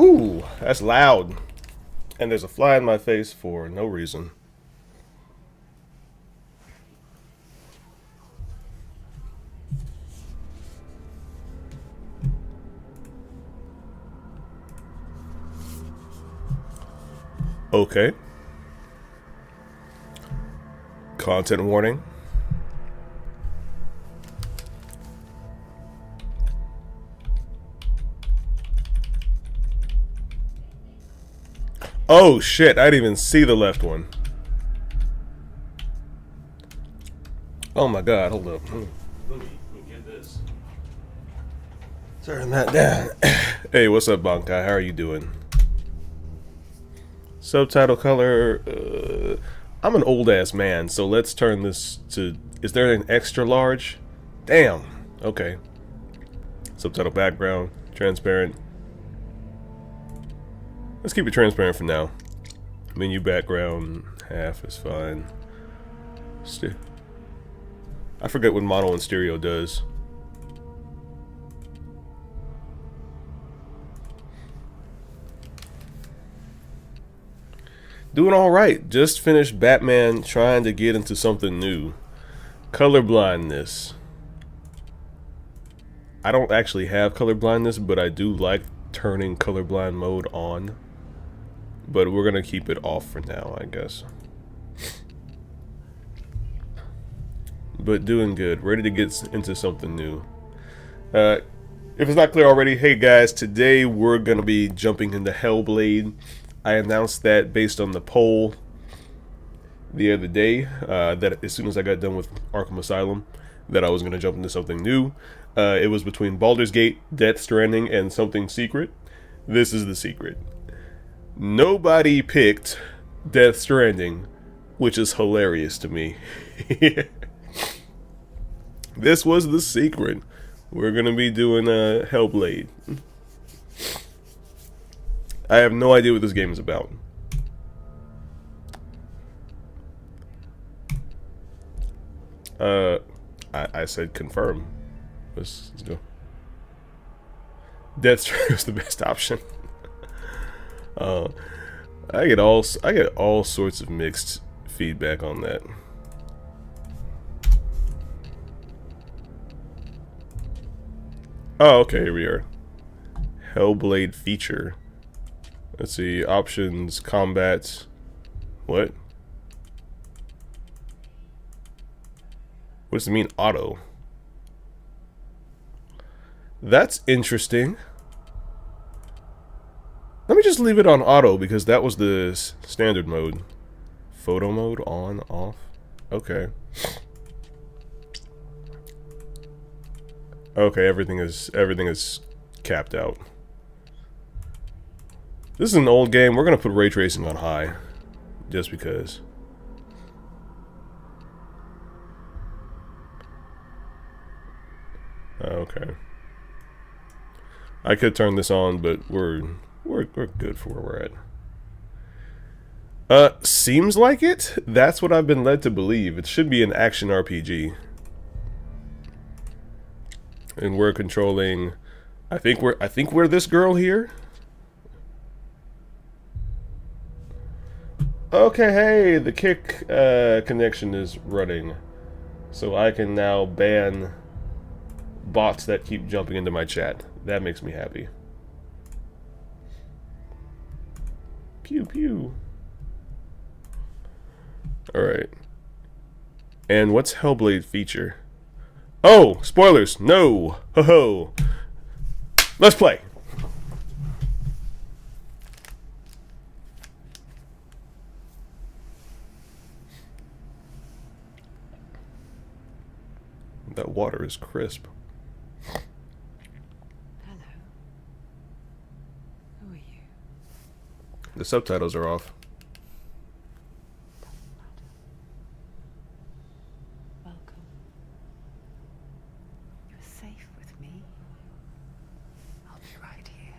Ooh, that's loud. And there's a fly in my face for no reason. Okay. Content warning. Oh shit, I didn't even see the left one. Oh my god, hold up. Let me get this. Turn that down. Hey, what's up, Bankai? How are you doing? Subtitle color. I'm an old ass man, so let's turn this to. Is there an extra large? Damn. Okay. Subtitle background. Transparent. Let's keep it transparent for now. Menu background. Half is fine. I forget what mono and stereo does. Doing alright. Just finished Batman trying to get into something new. Color blindness. I don't actually have color blindness, but I do like turning colorblind mode on. But we're gonna keep it off for now, I guess. But doing good. Ready to get into something new. If it's not clear already, hey guys, today we're gonna be jumping into Hellblade. I announced that based on the poll the other day, that as soon as I got done with Arkham Asylum, that I was going to jump into something new. It was between Baldur's Gate, Death Stranding, and something secret. This is the secret. Nobody picked Death Stranding, which is hilarious to me. This was the secret. We're going to be doing Hellblade. I have no idea what this game is about. I said confirm. Let's go. Death Stranding is the best option. I get all sorts of mixed feedback on that. Oh, okay, here we are. Hellblade feature. Let's see, options, combat. What? What does it mean, auto? That's interesting. Let me just leave it on auto because that was the standard mode. Photo mode, on, off. Okay. Okay, everything is capped out. This is an old game. We're gonna put ray tracing on high, just because. Okay. I could turn this on, but we're good for where we're at. Seems like it. That's what I've been led to believe. It should be an action RPG. And we're controlling. I think we're this girl here. Okay, hey, the kick connection is running, so I can now ban bots that keep jumping into my chat. That makes me happy. Pew pew. Alright. And what's Hellblade feature? Oh, spoilers. No. Ho ho. Let's play. That water is crisp. Hello. Who are you? The subtitles are off. Welcome. You're safe with me. I'll be right here,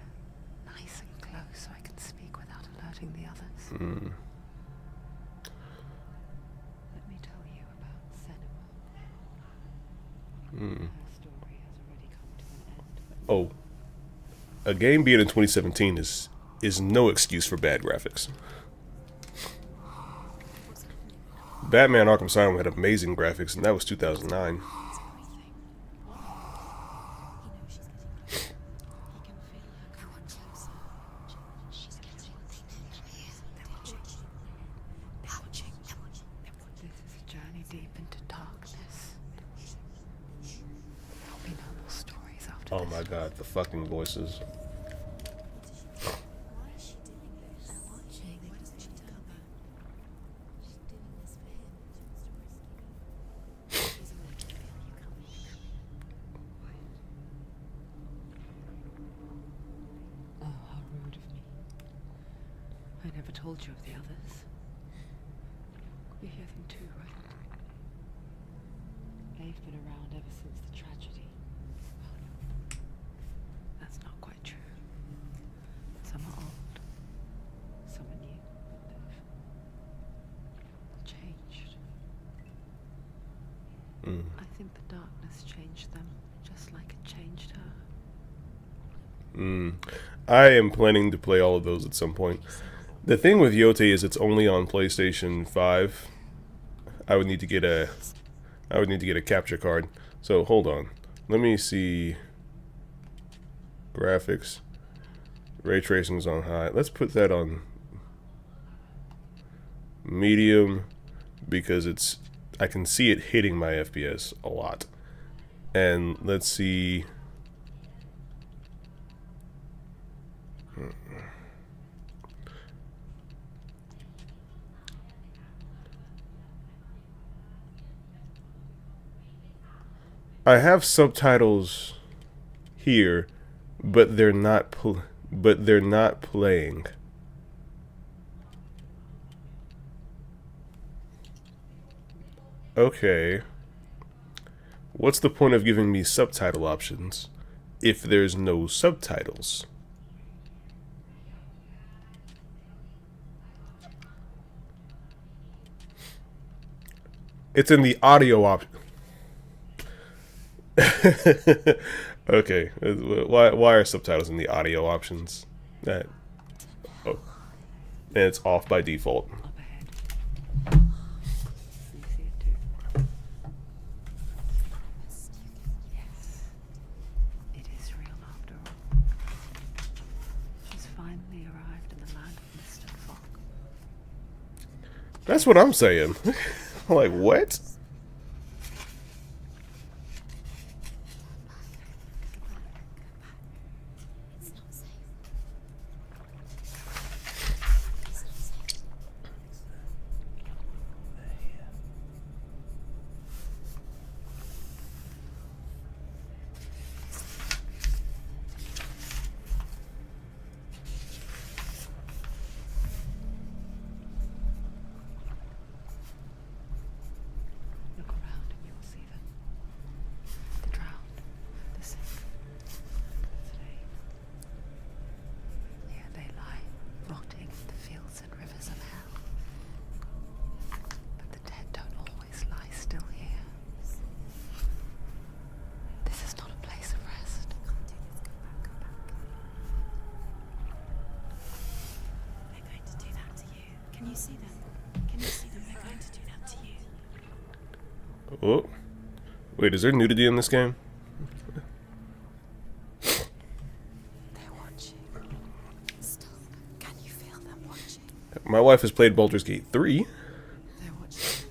nice and close, so I can speak without alerting the others. Let me tell you about Senua. Her story has already come to an end. Oh. a game being in 2017 is no excuse for bad graphics. Batman Arkham Asylum had amazing graphics, and that was 2009. Oh my god, the fucking voices. Oh, how rude of me. I never told you of the others. You hear them too, right? They've been around ever since the tragedy. That's not quite true. Some are old, some are new. They've changed. I think the darkness changed them, just like it changed her. I am planning to play all of those at some point. The thing with Yote is it's only on PlayStation 5. I would need to get a capture card. So hold on. Let me see. Graphics. Ray tracing's on high. Let's put that on medium because I can see it hitting my FPS a lot. And let's see. I have subtitles here, but they're not playing. Okay. What's the point of giving me subtitle options if there's no subtitles? It's in the audio option. Okay, why are subtitles in the audio options? Oh, and it's off by default. Up ahead. You see it too? Yes. It is real after all. She's finally arrived in the land of Mr. Fogg. That's what I'm saying. Like, what? Look around and you will see them. The drowned, the sick, the slain. Here they lie, rotting in the fields and rivers of hell. But the dead don't always lie still here. This is not a place of rest. They're going to do that to you. Can you see them? Can you see them? They're going to do that to you. Oh. Wait, is there nudity in this game? They're watching. Stop. Can you feel them watching? My wife has played Baldur's Gate 3, They're watching.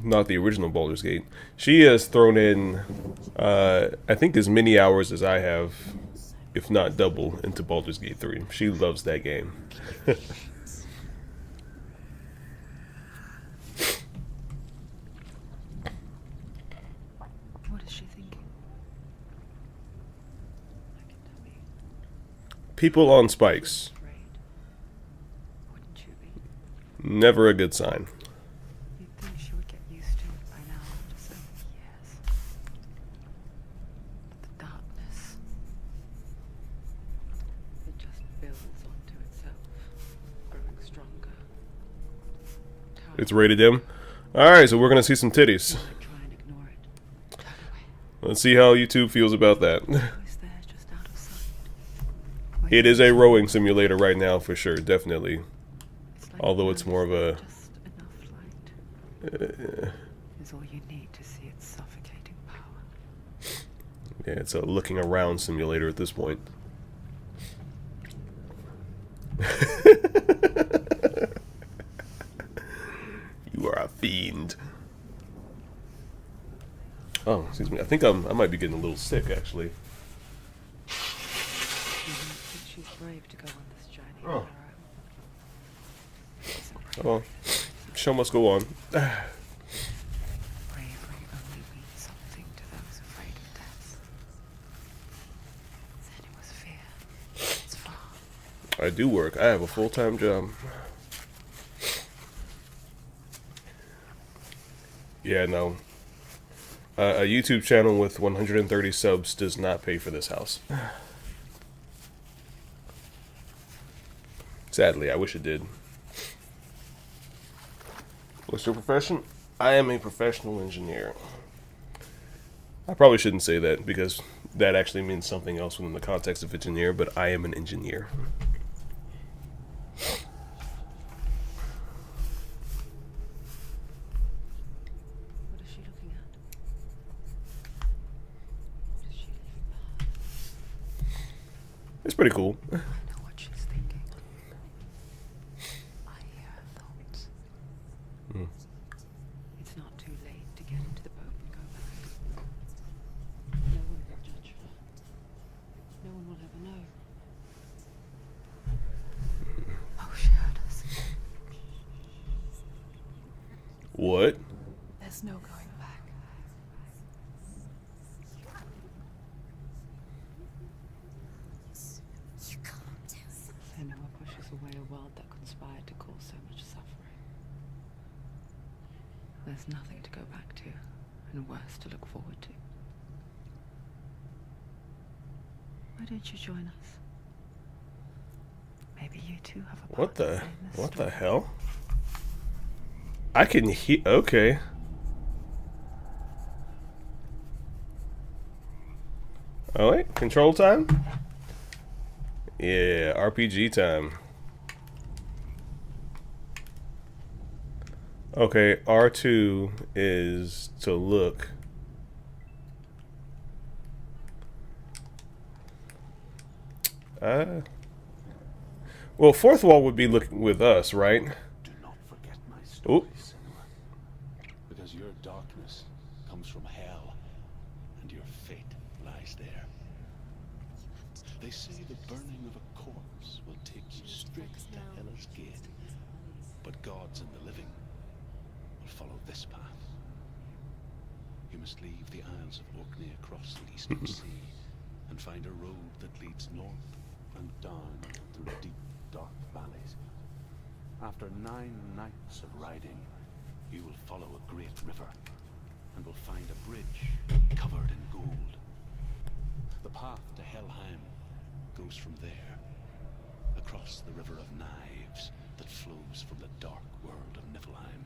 not the original Baldur's Gate. She has thrown in, I think, as many hours as I have, if not double, into Baldur's Gate 3. She loves that game. What is she thinking? I can tell you. People on spikes. Afraid. Wouldn't you be? Never a good sign. You'd think she would get used to it by now after so many years. But the darkness, it just builds onto itself, growing stronger. It's rated M. Alright, so we're gonna see some titties. Try and ignore it. Turn away. Let's see how YouTube feels about that. Always there, just out of sight. It is a rowing simulator right now for sure, definitely. It's like Although it's more of a just enough light is all you need to see its suffocating power. yeah, it's a looking around simulator at this point. You are a fiend. Oh, excuse me. I think I might be getting a little sick actually. You don't think she's brave to go on this journey Oh. on her own? It's a brave Well, show must go on. bravery only means something to those afraid of death. Senua's fear. It's far. I do work. I have a full-time job. Yeah, no. A YouTube channel with 130 subs does not pay for this house. Sadly, I wish it did. What's your profession? I am a professional engineer. I probably shouldn't say that because that actually means something else within the context of engineer, but I am an engineer. What is she looking at? What is she leaving behind? It's pretty cool. I know what she's thinking. I hear her thoughts. It's not too late to get into the boat and go back. No one will judge her. No one will ever know. Oh, she heard us. What? There's no going back. You can't do it. Senua pushes away a world that conspired to cause so much suffering. There's nothing to go back to, and worse to look forward to. Why don't you join us? Maybe you too have a part What to the? play in this What the story. hell? I can hear. Okay. Oh wait, control time? Yeah, RPG time. Okay, R2 is to look. Well, fourth wall would be looking with us, right? Do not forget my Oop. story, Senua, because your darkness comes from hell, and your fate lies there. They say the burning of a corpse will take you straight to Hell's gate, but gods and the living will follow this path. You must leave the Isles of Orkney across the Eastern Sea, and find a road that leads north and down through deep, dark valleys. After 9 nights of riding, you will follow a great river, and will find a bridge covered in gold. The path to Helheim goes from there, across the River of Knives that flows from the dark world of Niflheim.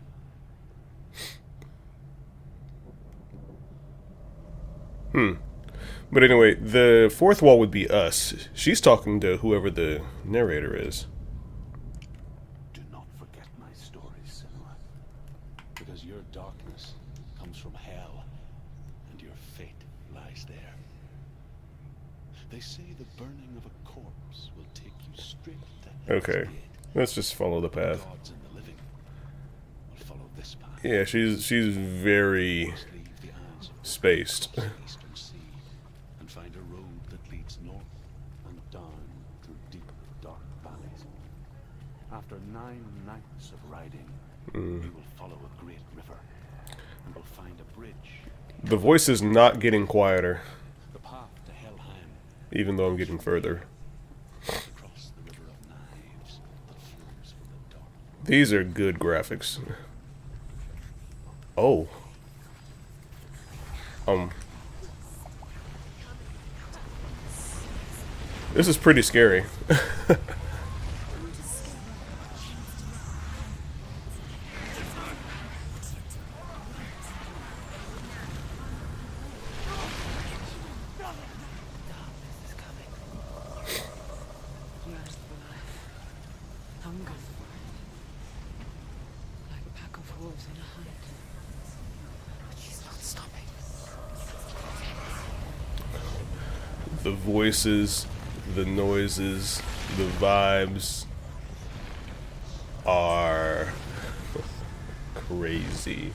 But anyway, the fourth wall would be us. She's talking to whoever the narrator is. Do not forget my story, Senua, because your darkness comes from hell, and your fate lies there. They say the burning of a corpse will take you straight to Hell's Okay, gate. let's just follow the path. Gods and the living will follow this path. Yeah, she's very You must leave the Isles of spaced. across the Eastern Sea, and find a road that leads north and down through deep, dark valleys. After 9 nights of riding, you will follow a great river, and will find a bridge. The voice is not getting quieter, The path to Helheim even though I'm getting further. across the River of Knives that flows from the dark. These are good graphics. Oh. This is pretty scary. Darkness is coming. was in a hide. But she's not stopping. The voices, the noises, the vibes are crazy.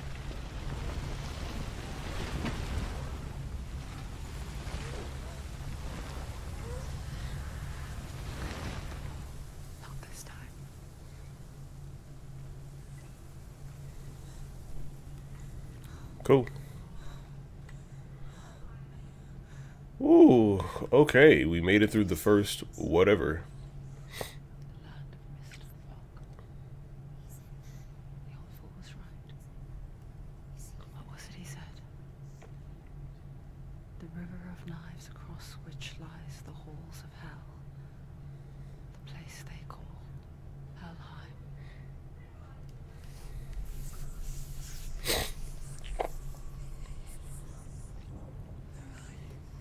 Not this time. Cool. Ooh, okay, we made it through the first whatever. The land of mist and fog. The old fool was right. What was it he said? The river of knives across which lies the halls of hell. The place they call Helheim.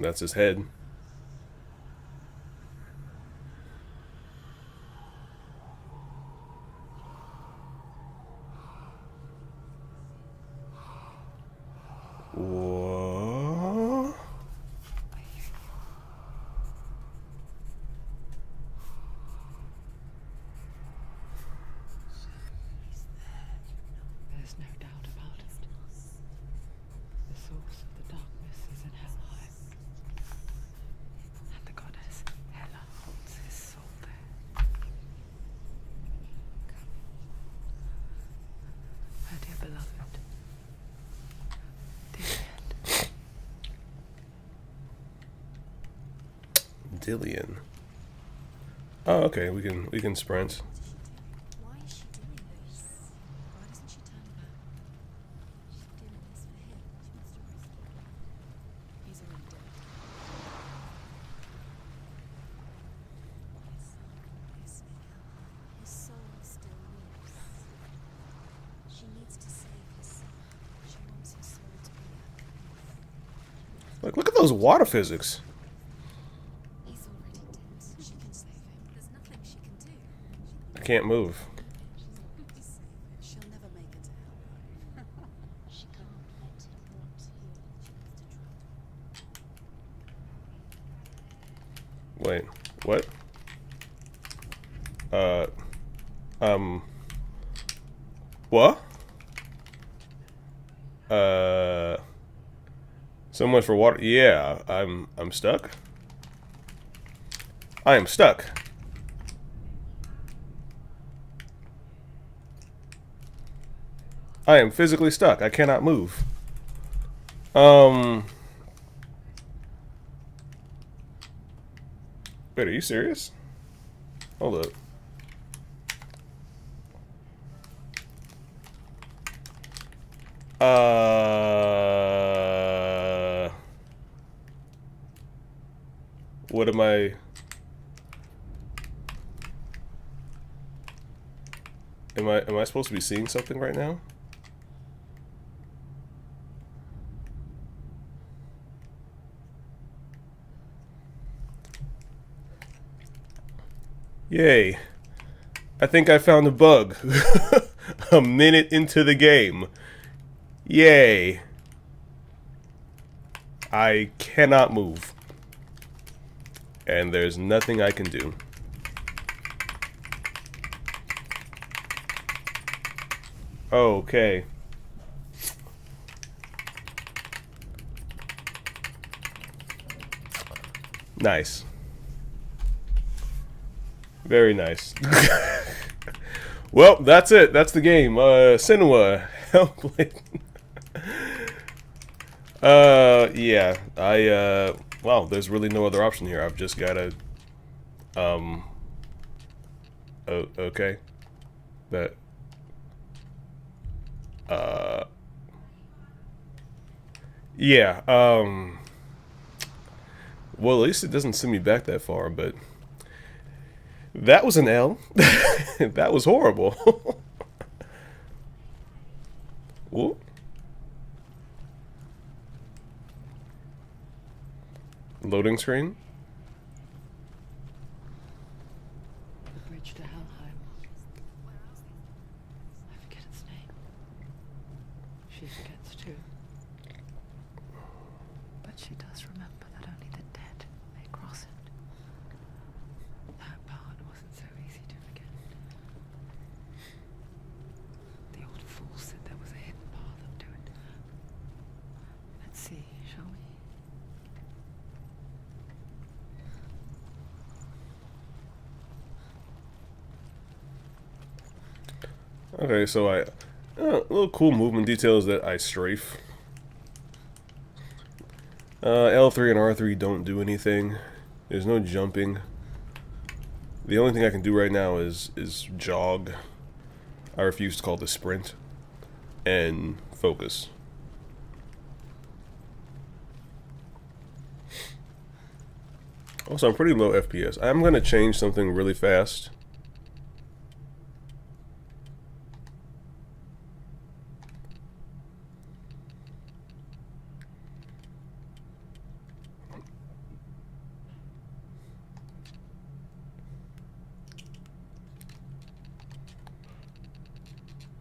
That's his head. What? There's no doubt about it. The source of the darkness is in Helheim. And the goddess Hela holds his soul there. Her dear beloved. The end. Dillian. Oh, okay. We can sprint. Why is she doing this? Why doesn't she turn back? She's doing this for him. She wants to rescue him. He's already dead. His soul still lives. She needs to save his son. She wants his soul to be at peace. Look at those water physics. He's already dead. She can save him. There's nothing she can do. I can't move. She'll never make it to Hellblade. She can't let him rot here. She has to try. Wait, what? What? So much for water. Yeah, I'm stuck. I am stuck. I am physically stuck. I cannot move. Wait, are you serious? Hold up. What am I? Am I supposed to be seeing something right now? Yay. I think I found a bug. A minute into the game. Yay. I cannot move. And there's nothing I can do. Okay. Nice. Very nice. Well, that's it. That's the game. Senua. Hellblade. Yeah. Wow, there's really no other option here. I've just gotta... okay. That... Yeah, well, at least it doesn't send me back that far, but... That was an L. That was horrible. Ooh. Loading screen. The bridge to Helheim. I forget its name. forgets too. But she does remember that only the dead may cross it. That part wasn't so easy to forget. The old fool said there was a hidden path up to it. Let's see, shall we? Okay, so little cool movement details that I strafe. L3 and R3 don't do anything. There's no jumping. The only thing I can do right now is jog. I refuse to call this sprint. And focus. Also, I'm pretty low FPS. I'm going to change something really fast.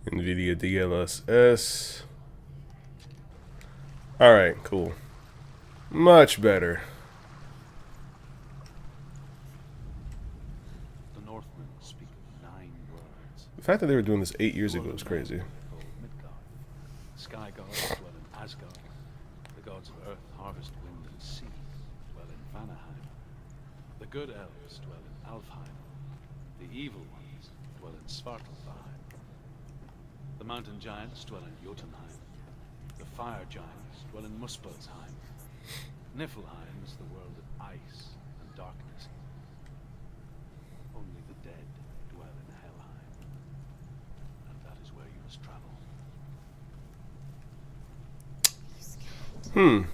NVIDIA DLSS. Alright, cool. Much better. The Northmen speak 9 words. The fact that they were doing this 8 years ago is crazy. The sky gods dwell in Asgard. The gods of earth, harvest, wind, and sea dwell in Vanaheim. The good elves dwell in Alfheim. The evil ones dwell in Svartalfheim. The mountain giants dwell in Jotunheim. The fire giants dwell in Muspelheim. Niflheim is the world of ice and darkness. Only the dead dwell in Helheim. And that is where you must travel. Hmm.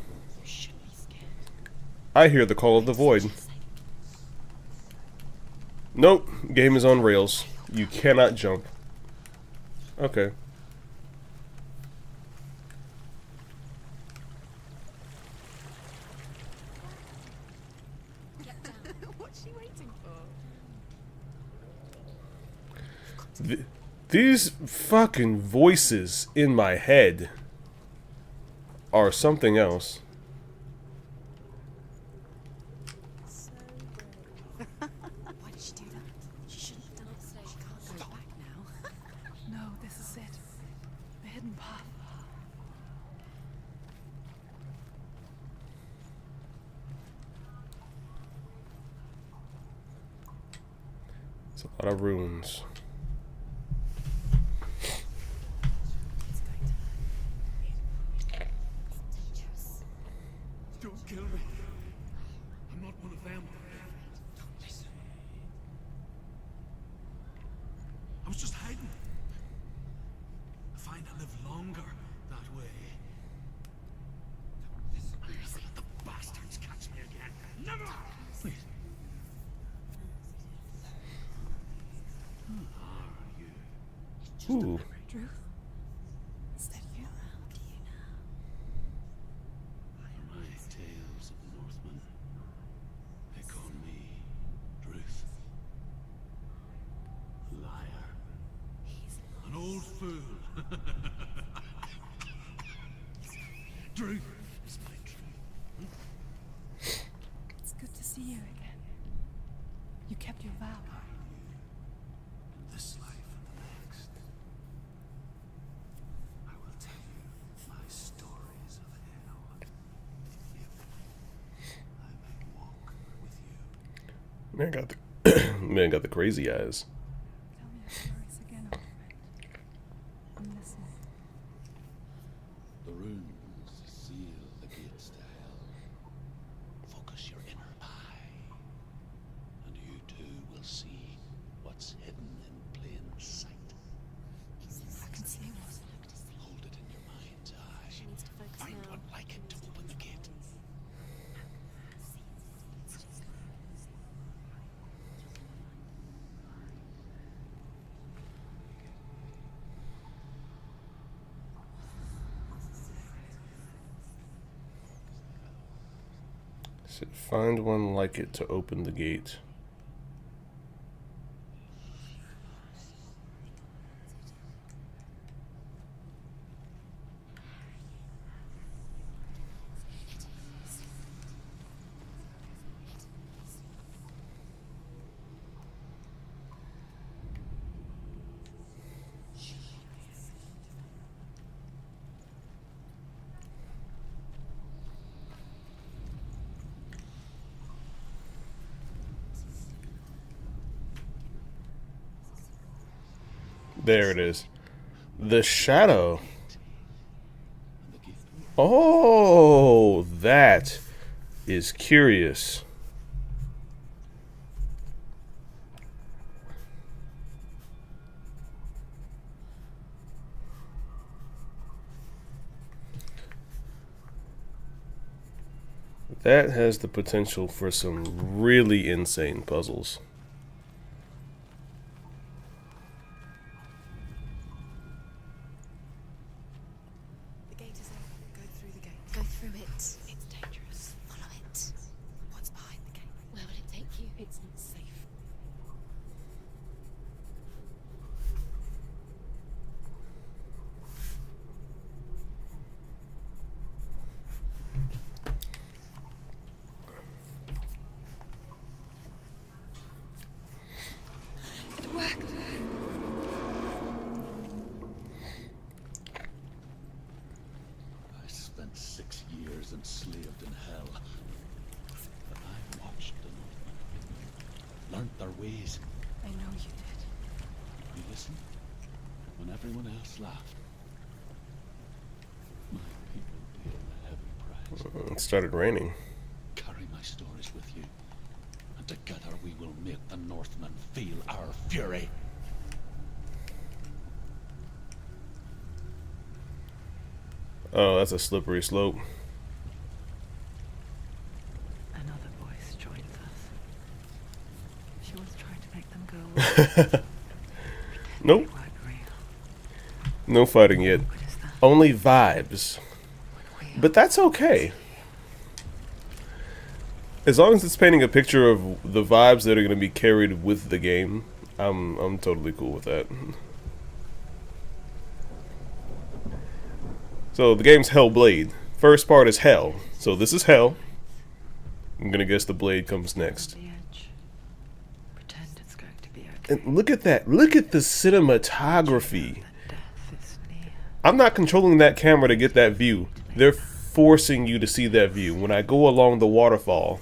I hear the call of the void. Nope. Game is on rails. You cannot jump. Okay. What's she waiting for? These fucking voices in my head are something else. Why did she do that? She shouldn't have done it. She can't go back now. No, this is it. The hidden path. It's a lot of runes. It's going to hurt. It's dangerous. Don't kill me. I'm not one of them. Don't listen. I was just hiding. I find I live longer that way. Never let the bastards catch me again. Never! Wait. Who are you? Ooh. Drew? Is that you? How do you know? My tales of the Northmen. They call me Druth. Liar. He's An old fool. Drew is my truth. It's good to see you again. You kept your vow. In this life and the next, I will tell you my stories of hell. If I may walk with you. Man got the man got the crazy eyes. Tell me your stories again, old friend. I'm listening. The runes seal the gates to hell. Focus your inner eye, and you too will see what's hidden in plain sight. I can see what. Hold it in your mind's eye. She needs to focus Find now. one like it to open the gate. Said, find one like it to open the gate. There it is. The shadow. And the gift we Oh, that is curious. That has the potential for some really insane puzzles. The gate is open. Go through the gate. Go through it. It's dangerous. Follow it. What's behind the gate? Where will it take you? It's not safe. It worked. I spent 6 years enslaved in hell. But I watched the Northmen, learnt their ways. I know you did. You listened when everyone else laughed. My people paid a heavy price. It started raining. Carry my stories with you, and together we will make the Northmen feel our fury. Oh, that's a slippery slope. Another voice joins us. She was trying to make them go away. Nope. They weren't real. No fighting yet. What is that? Only vibes. Real. But that's okay. As long as it's painting a picture of the vibes that are going to be carried with the game, I'm totally cool with that. So the game's Hellblade. First part is Hell. So this is Hell. I'm gonna guess the blade comes next. On the edge. Pretend it's going to be okay. And look at that. Look at the cinematography. That death is near. I'm not controlling that camera to get that view. They're forcing you to see that view. When I go along the waterfall,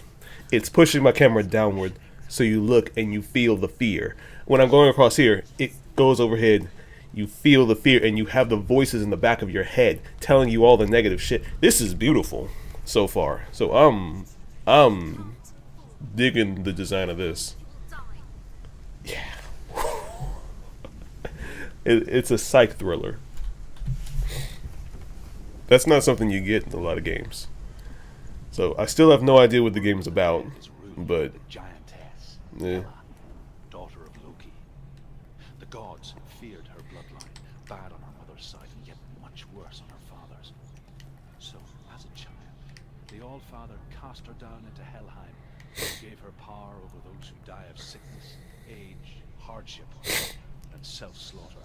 it's pushing my camera downward so you look and you feel the fear. When I'm going across here, it goes overhead. You feel the fear and you have the voices in the back of your head telling you all the negative shit. This is beautiful so far. So I'm digging the design of this. Yeah. It's a psych thriller. That's not something you get in a lot of games. So I still have no idea what the game's about, Is ruled but by the giantess, yeah. Hela, daughter of Loki. The gods feared her bloodline, bad on her mother's side and yet much worse on her father's. So, as a child, the All-Father cast her down into Helheim and gave her power over those who die of sickness, age, hardship, and self-slaughter.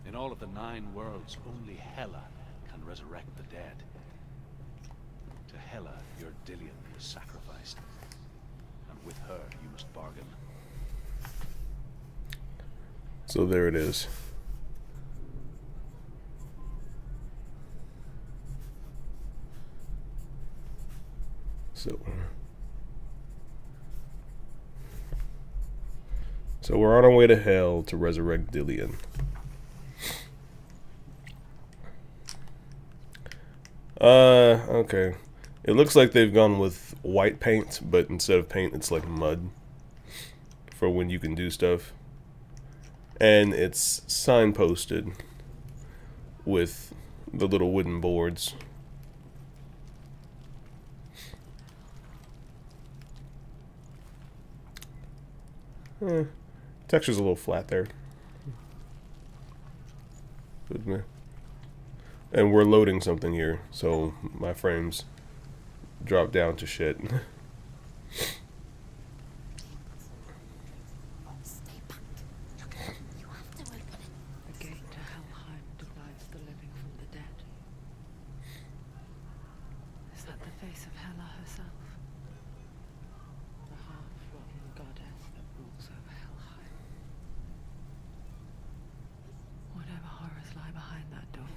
In all of the 9 worlds, only Hela can resurrect the dead. To Hela, your Dillion was sacrificed, and with her you must bargain. So there it is. So we're on our way to hell to resurrect Dillion. Okay. It looks like they've gone with white paint, but instead of paint, it's like mud for when you can do stuff. And it's signposted with the little wooden boards. Texture's a little flat there. And we're loading something here, so my frames drop down to shit. Stay back. Look, you have to open it. The gate to Helheim divides the living from the dead. Is that the face of Hela herself? The half-rotten goddess that rules over Helheim. Whatever horrors lie behind that door,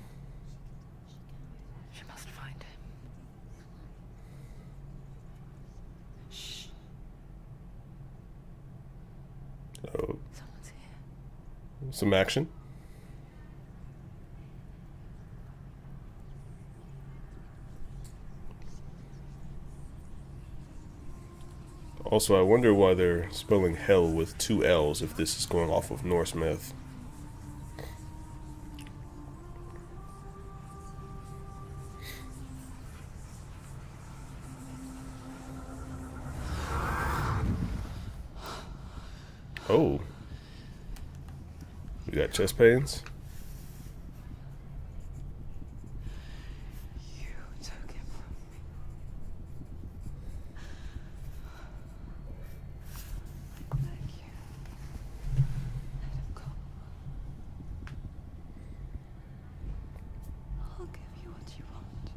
she must find him. Shh. Oh, Someone's here. some action. Also, I wonder why they're spelling hell with 2 L's if this is going off of Norse myth. Oh. You got chest pains? You took him from me. Thank you. Let him go. I'll give you what you want.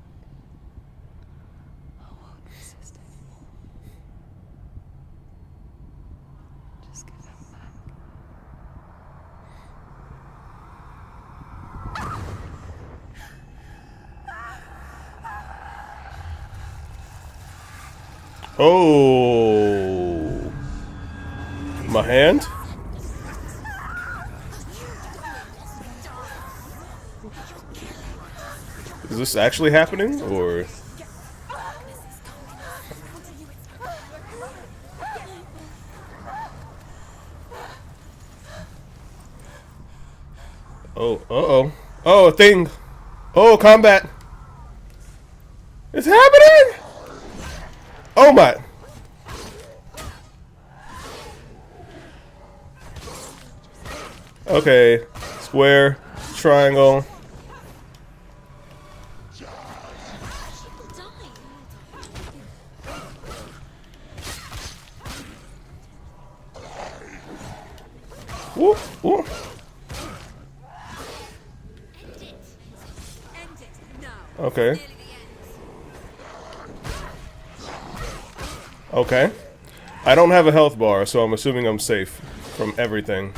I won't resist anymore. Just give him back. Oh. My hand? Is this actually happening, or? Oh, uh-oh. Oh, a thing. Oh, combat. It's happening! Oh my. Okay. Square. Triangle. Whoop, whoop. Okay. Okay. I don't have a health bar, so I'm assuming I'm safe from everything.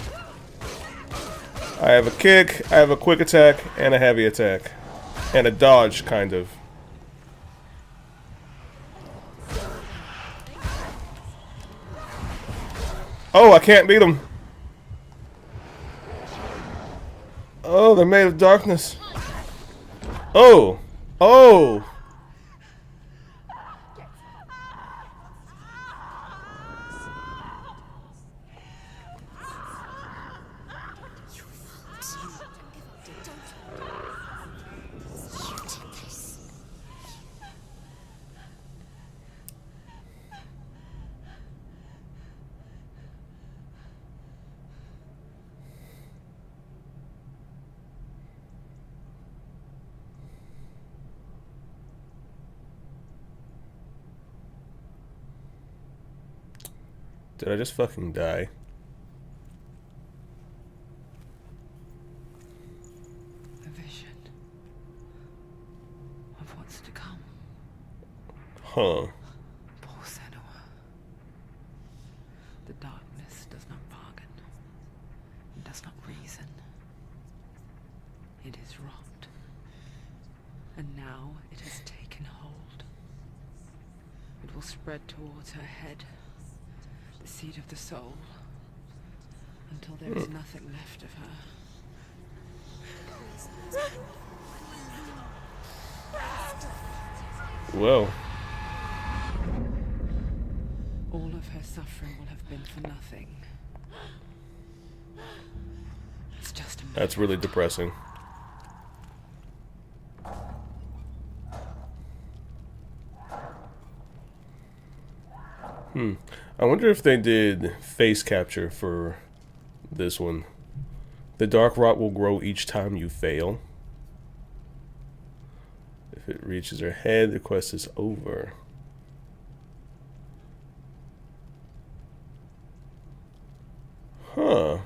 I have a kick, I have a quick attack, and a heavy attack. And a dodge, kind of. Oh, I can't beat them. Oh, they're made of darkness. Oh. Oh. Did I just fucking die? A vision of what's to come. Huh. Poor Senua. The darkness does not bargain. It does not reason. It is wrought. And now it has taken hold. It will spread towards her head, the seat of the soul, until there is nothing left of her. Well. All of her suffering will have been for nothing. It's just a That's really depressing. I wonder if they did face capture for this one. The dark rot will grow each time you fail. If it reaches her head, the quest is over. Huh.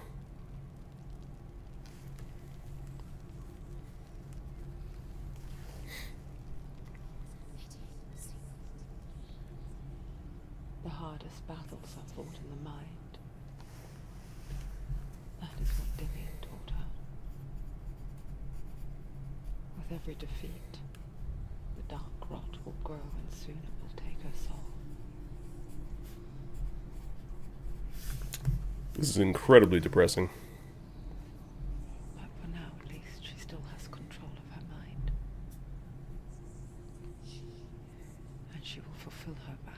The hardest battles are fought in the mind. That is what Dillian taught her. With every defeat, the dark rot will grow and soon it will take her soul. This is incredibly depressing. she will fulfill her vow,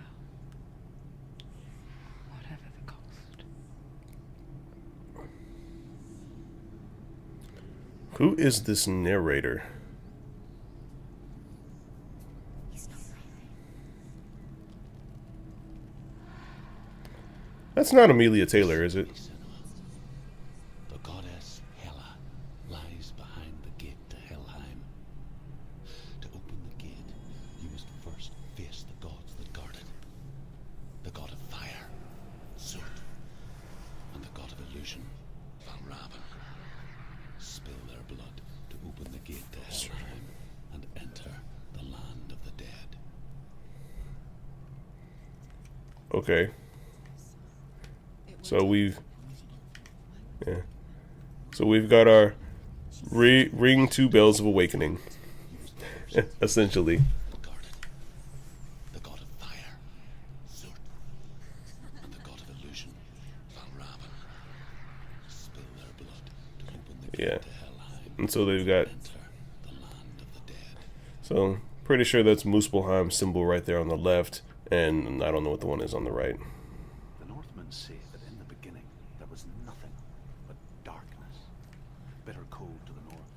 whatever the cost. Who is this narrator? That's not Amelia Taylor, is it? The goddess Hela lies behind the gate to Helheim. To open the gate, you must first face the gods that guard it. The god of fire, Surt, and the god of illusion, Valravn. Spill their blood to open the gate to Helheim and enter the land of the dead. Okay. So we've got our ring 2 bells of awakening, essentially. The god of fire, Surt, and the god of illusion, Valravn. Spill their blood to open the gate to Helheim. And so they've got. Enter the land of the dead. So pretty sure that's Muspelheim's symbol right there on the left, and I don't know what the one is on the right. The Northmen say that in the beginning there was nothing but darkness. Bitter cold to the north,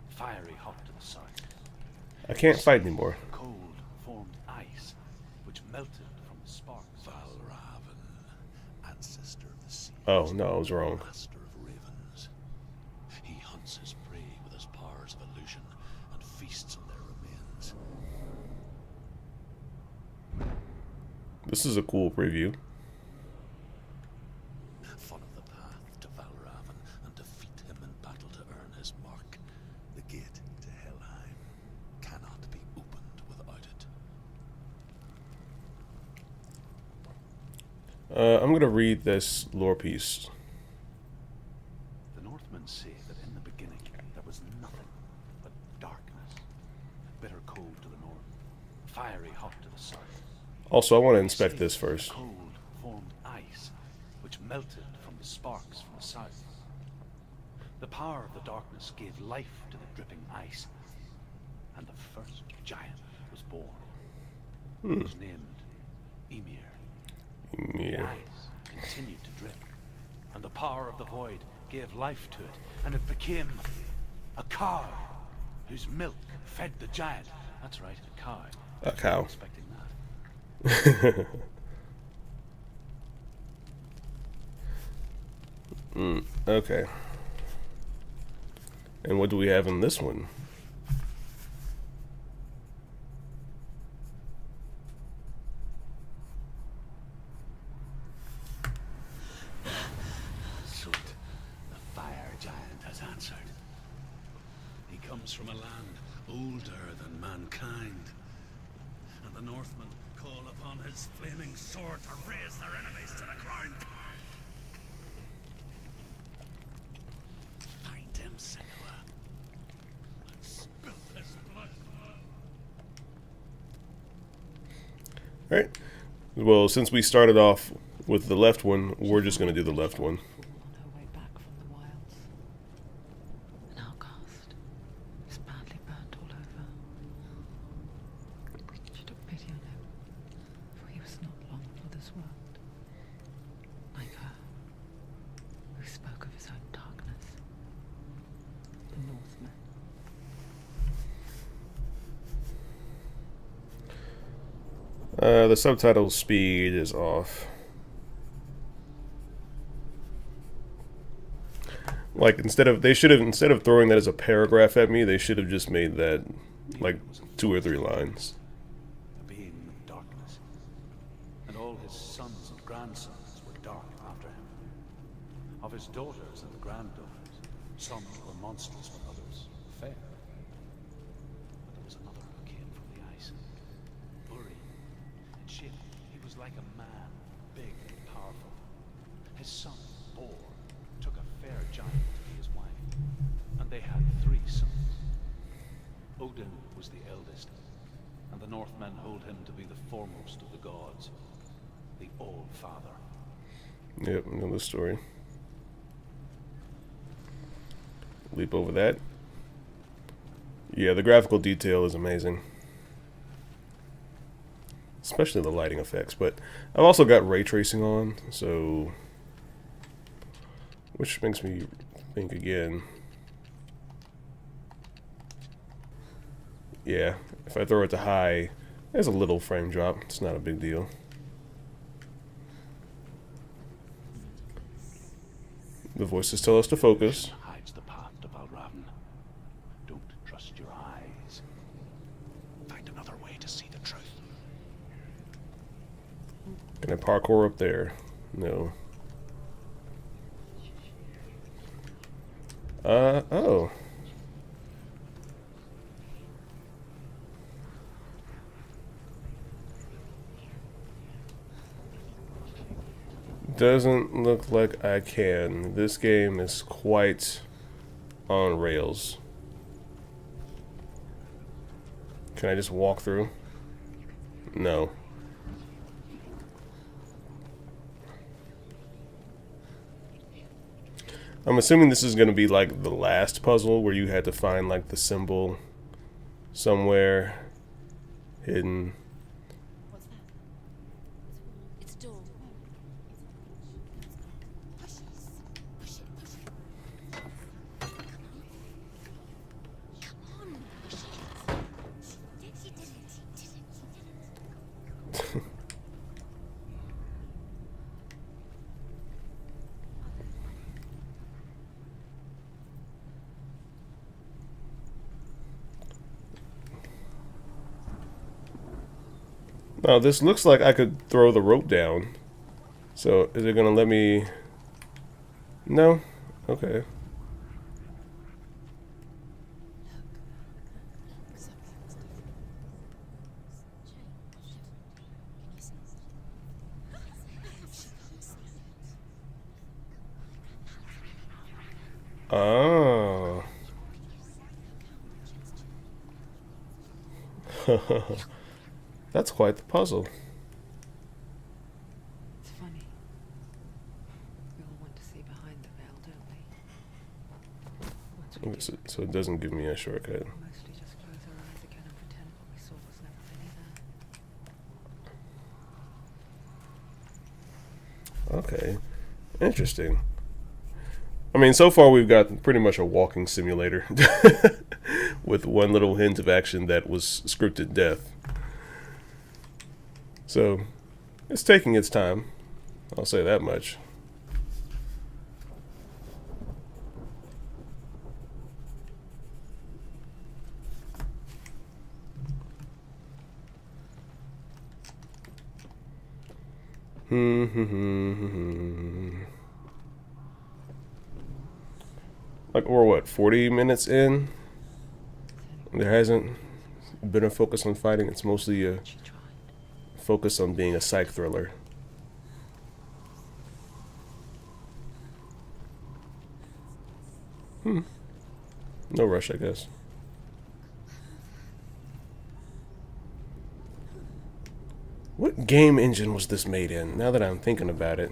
fiery hot to the south. I can't fight anymore. Cold formed ice, which melted from the sparks. Valravn, ancestor of the sea. Oh no, I was wrong. Master of ravens. He hunts his prey with his powers of illusion and feasts on their remains. This is a cool preview. Follow the path to Valravn and defeat him in battle to earn his mark. The gate to Helheim cannot be opened without it. I'm gonna read this lore piece. The Northmen say that in the beginning there was nothing but darkness. Bitter cold to the north, fiery hot to the south. Also, I want to inspect this first. Cold formed ice, which melted from the sparks from the south. The power of the darkness gave life to the dripping ice, and the first giant was born. He was named Ymir. The Yeah. ice continued to drip, and the power of the void gave life to it, and it became a cow whose milk fed the giant. That's right, a cow. A cow. Expecting that. Okay. And what do we have in this one? Surt, the fire giant, has answered. He comes from a land older than mankind, and the Northmen call upon his flaming sword to raise their enemies to the ground. Find him, Senua, and spill his blood. Alright. Well, since we started off with the left one, we're just going to do the left one. On her way back from the wilds, an outcast, is badly burnt all over. She took pity on him, for he was not long for this world. Like her, who spoke of his own darkness. The Northmen. The subtitle speed is off. Like instead of throwing that as a paragraph at me, they should have just made that like 2 or 3 lines. A being of darkness, and all his sons and grandsons were dark after him. Of his daughters and granddaughters, some were monstrous, but others fair. But there was another who came from the ice. Blurry in shape, he was like a man, big and powerful. His son, Bor, took a fair giant to be his wife, and they had 3 sons. Odin was the eldest, and the Northmen hold him to be the foremost of the gods, the All-Father. Yep, I know the story. Leap over that. Yeah, the graphical detail is amazing. especially the lighting effects. But I've also got ray tracing on, so which makes me think again. Yeah, if I throw it to high, there's a little frame drop. It's not a big deal. The voices tell us to focus. Hides the path to Valravn. Don't trust your eyes. Find another way to see the truth. Can I parkour up there? No. Oh. Doesn't look like I can. This game is quite on rails. Can I just walk through? No. I'm assuming this is going to be like the last puzzle where you had to find like the symbol somewhere hidden. What's that? It's a door. Push it. Push it. Push it. Come on. Push it. She did it. She did it. She did it. Now this looks like I could throw the rope down. So is it gonna let me? No? Okay. Oh. That's quite the puzzle. It's funny. We all want to see behind the veil, don't we? Once we do, So it doesn't give me a shortcut. we mostly just close our eyes again and pretend what we saw was never really there. Okay. Interesting. I mean, so far we've got pretty much a walking simulator with one little hint of action that was scripted death. So, it's taking its time. I'll say that much. Like, we're what, 40 minutes in? There hasn't been a focus on fighting. It's mostly a She tried. focus on being a psych thriller. No rush, I guess. What game engine was this made in, now that I'm thinking about it?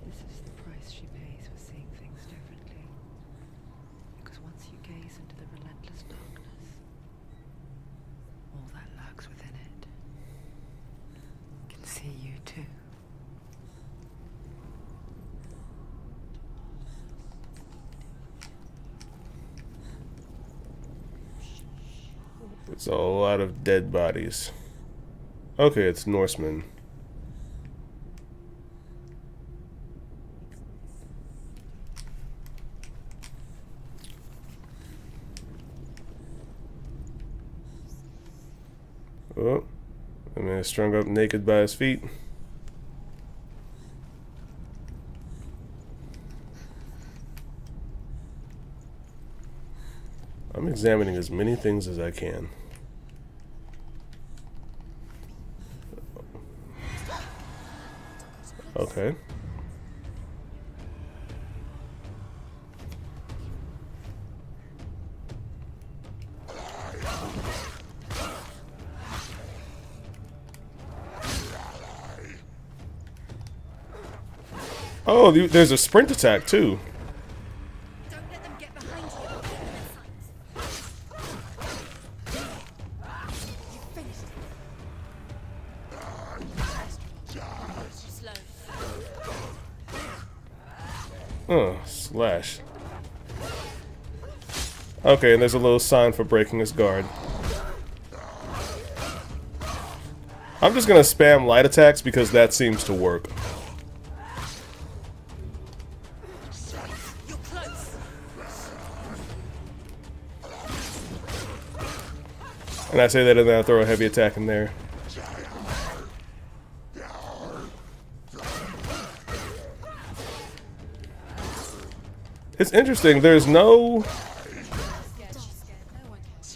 This is the price she pays for seeing things differently. Because once you gaze into the relentless darkness, all that lurks within it can see you too. It's a lot of dead bodies. Okay, it's Norseman. Oh, a man is strung up naked by his feet. I'm examining as many things as I can. Okay. Oh, there's a sprint attack too. Don't let them get behind you. You finished it. Slow. Oh, slash. Okay, and there's a little sign for breaking his guard. I'm just gonna spam light attacks because that seems to work. You're close. And I say that and then I throw a heavy attack in there. It's interesting, there's no... No one can.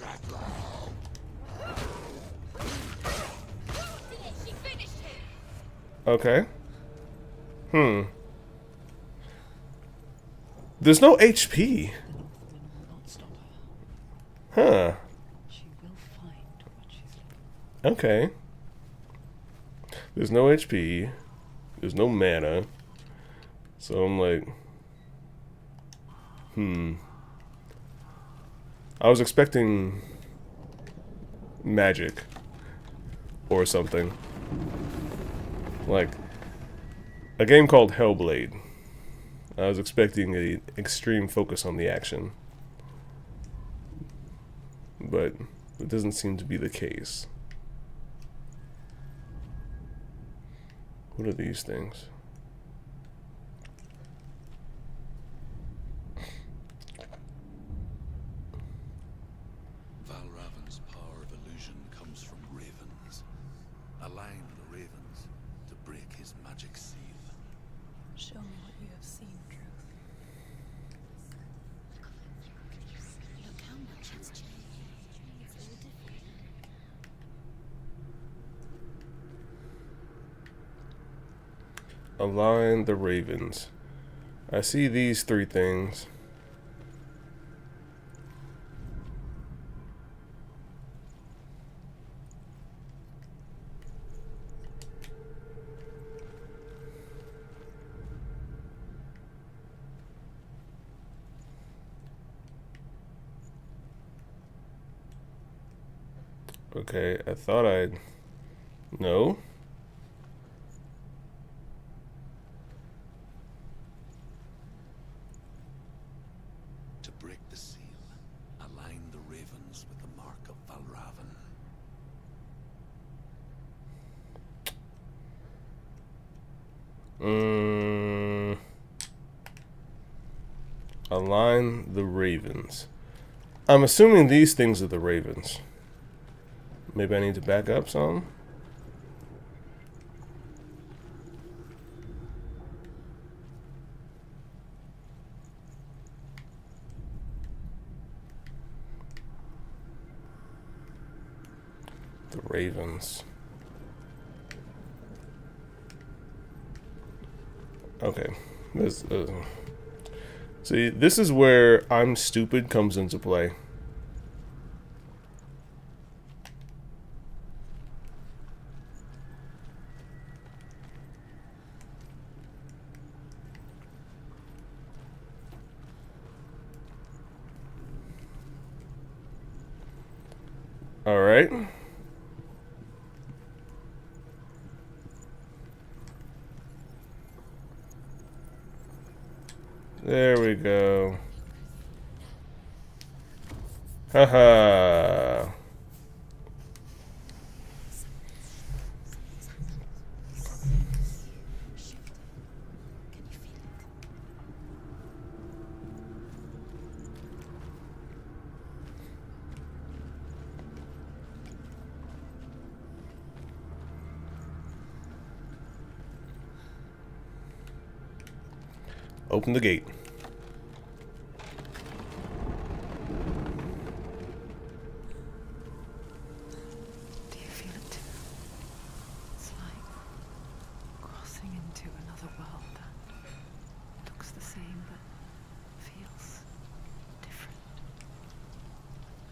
She finished him. Okay. There's no HP. Will not stop her. Huh. She will find what she's looking Okay. There's no HP. There's no mana. So I'm like... I was expecting... magic. Or something. Like... a game called Hellblade. I was expecting an extreme focus on the action. But it doesn't seem to be the case. What are these things? Valravan's power of illusion comes from ravens. Align the ravens to break his magic seal. Show me what you have seen, Truth. Look how much it's changed. It's all different. Align the ravens. I see these three things. Okay, I thought I'd... No? To break the seal, align the ravens with the mark of Valravan. Align the ravens. I'm assuming these things are the ravens. Maybe I need to back up some. The ravens. Okay. See, this is where I'm stupid comes into play. All right. There we go. Haha. Can you feel it? Open the gate. Do you feel it too? It's like crossing into another world that looks the same but feels different.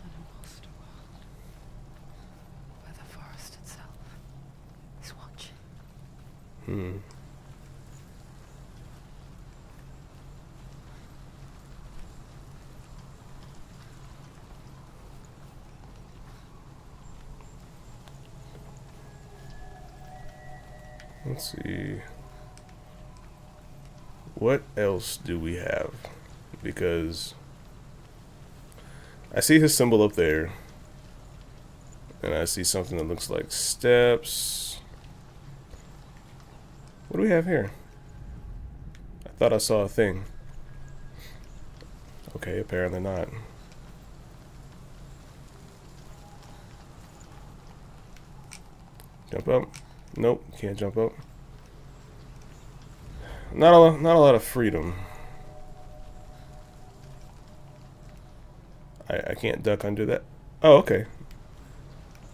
An imposter world where the forest itself is watching. Let's see. What else do we have? Because I see his symbol up there. And I see something that looks like steps. What do we have here? I thought I saw a thing. Okay, apparently not. Jump up. Nope, can't jump up. Not a lot of freedom. I can't duck under that. Oh, okay.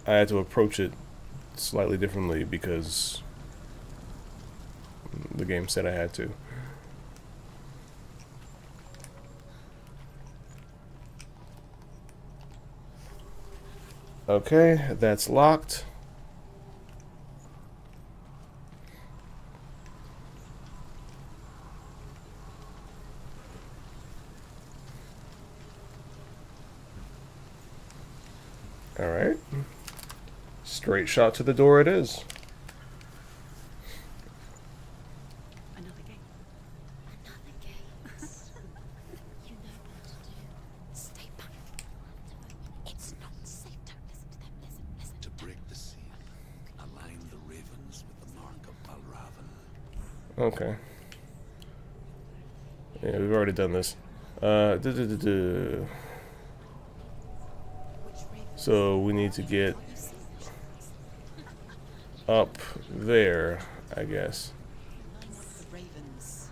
I had to approach it slightly differently because the game said I had to. Okay, that's locked. All right. Straight shot to the door it is. Another game. Another game. You know what to do. Stay back. It's not safe. Don't listen to them. Listen. To break the seal, align the ravens with the mark of Balravan. Okay. Yeah, we've already done this. So we need to get up there, I guess. Line up the ravens.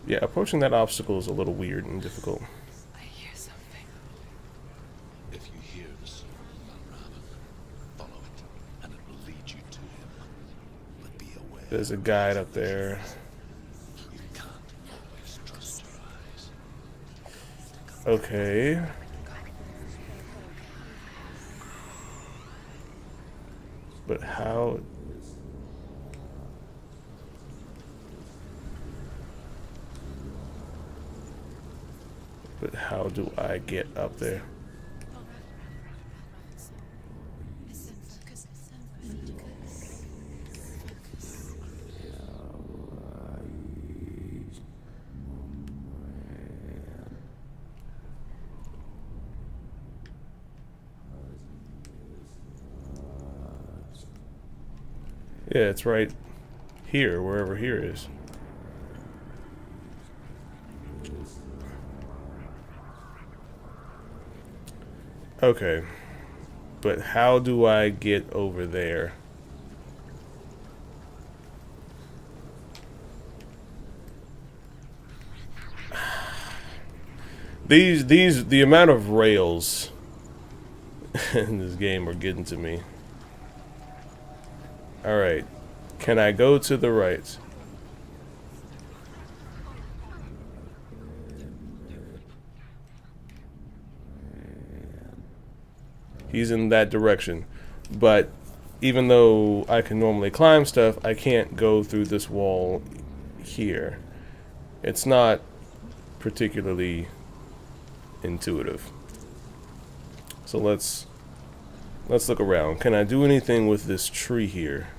Yeah, approaching that obstacle is a little weird and difficult. I hear something. If you hear the soul of Balravan, follow it, and it will lead you to him. But be aware. There's a guide up there. You can't always trust your eyes. Okay. But how? But how do I get up there? Listen, focus. Focus. Yeah, it's right here, wherever here is. Okay. But how do I get over there? The amount of rails in this game are getting to me. Alright. Can I go to the right? He's in that direction. But even though I can normally climb stuff, I can't go through this wall here. It's not particularly intuitive. So let's look around. Can I do anything with this tree here?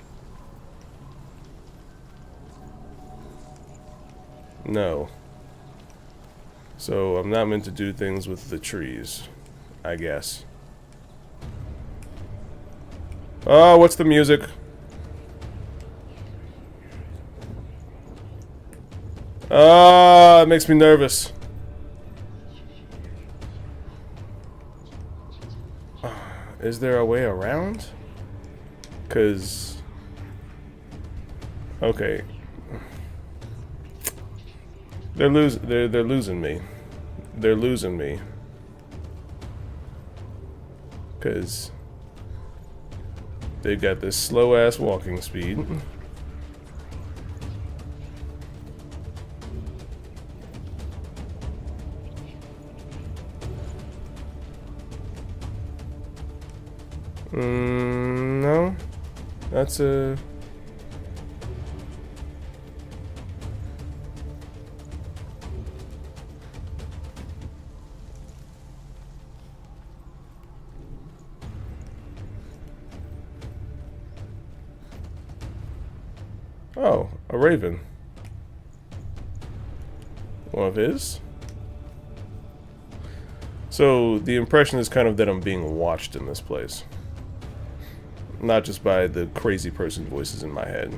No. So I'm not meant to do things with the trees, I guess. Oh, what's the music? Ah, it makes me nervous. Is there a way around? 'Cause okay. They're losing me. They're losing me. 'Cause they've got this slow ass walking speed. No. That's a... Oh, a raven. One of his? So the impression is kind of that I'm being watched in this place. Not just by the crazy person voices in my head.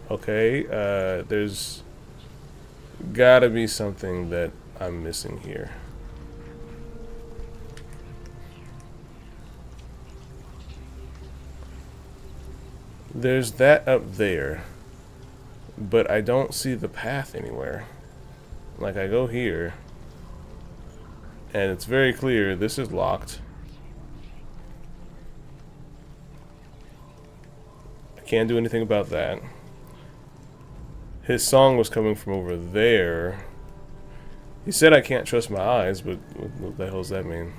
Okay, there's gotta be something that I'm missing here. There's that up there, but I don't see the path anywhere. Like, I go here, and it's very clear this is locked. I can't do anything about that. His song was coming from over there. He said I can't trust my eyes, but what the hell does that mean?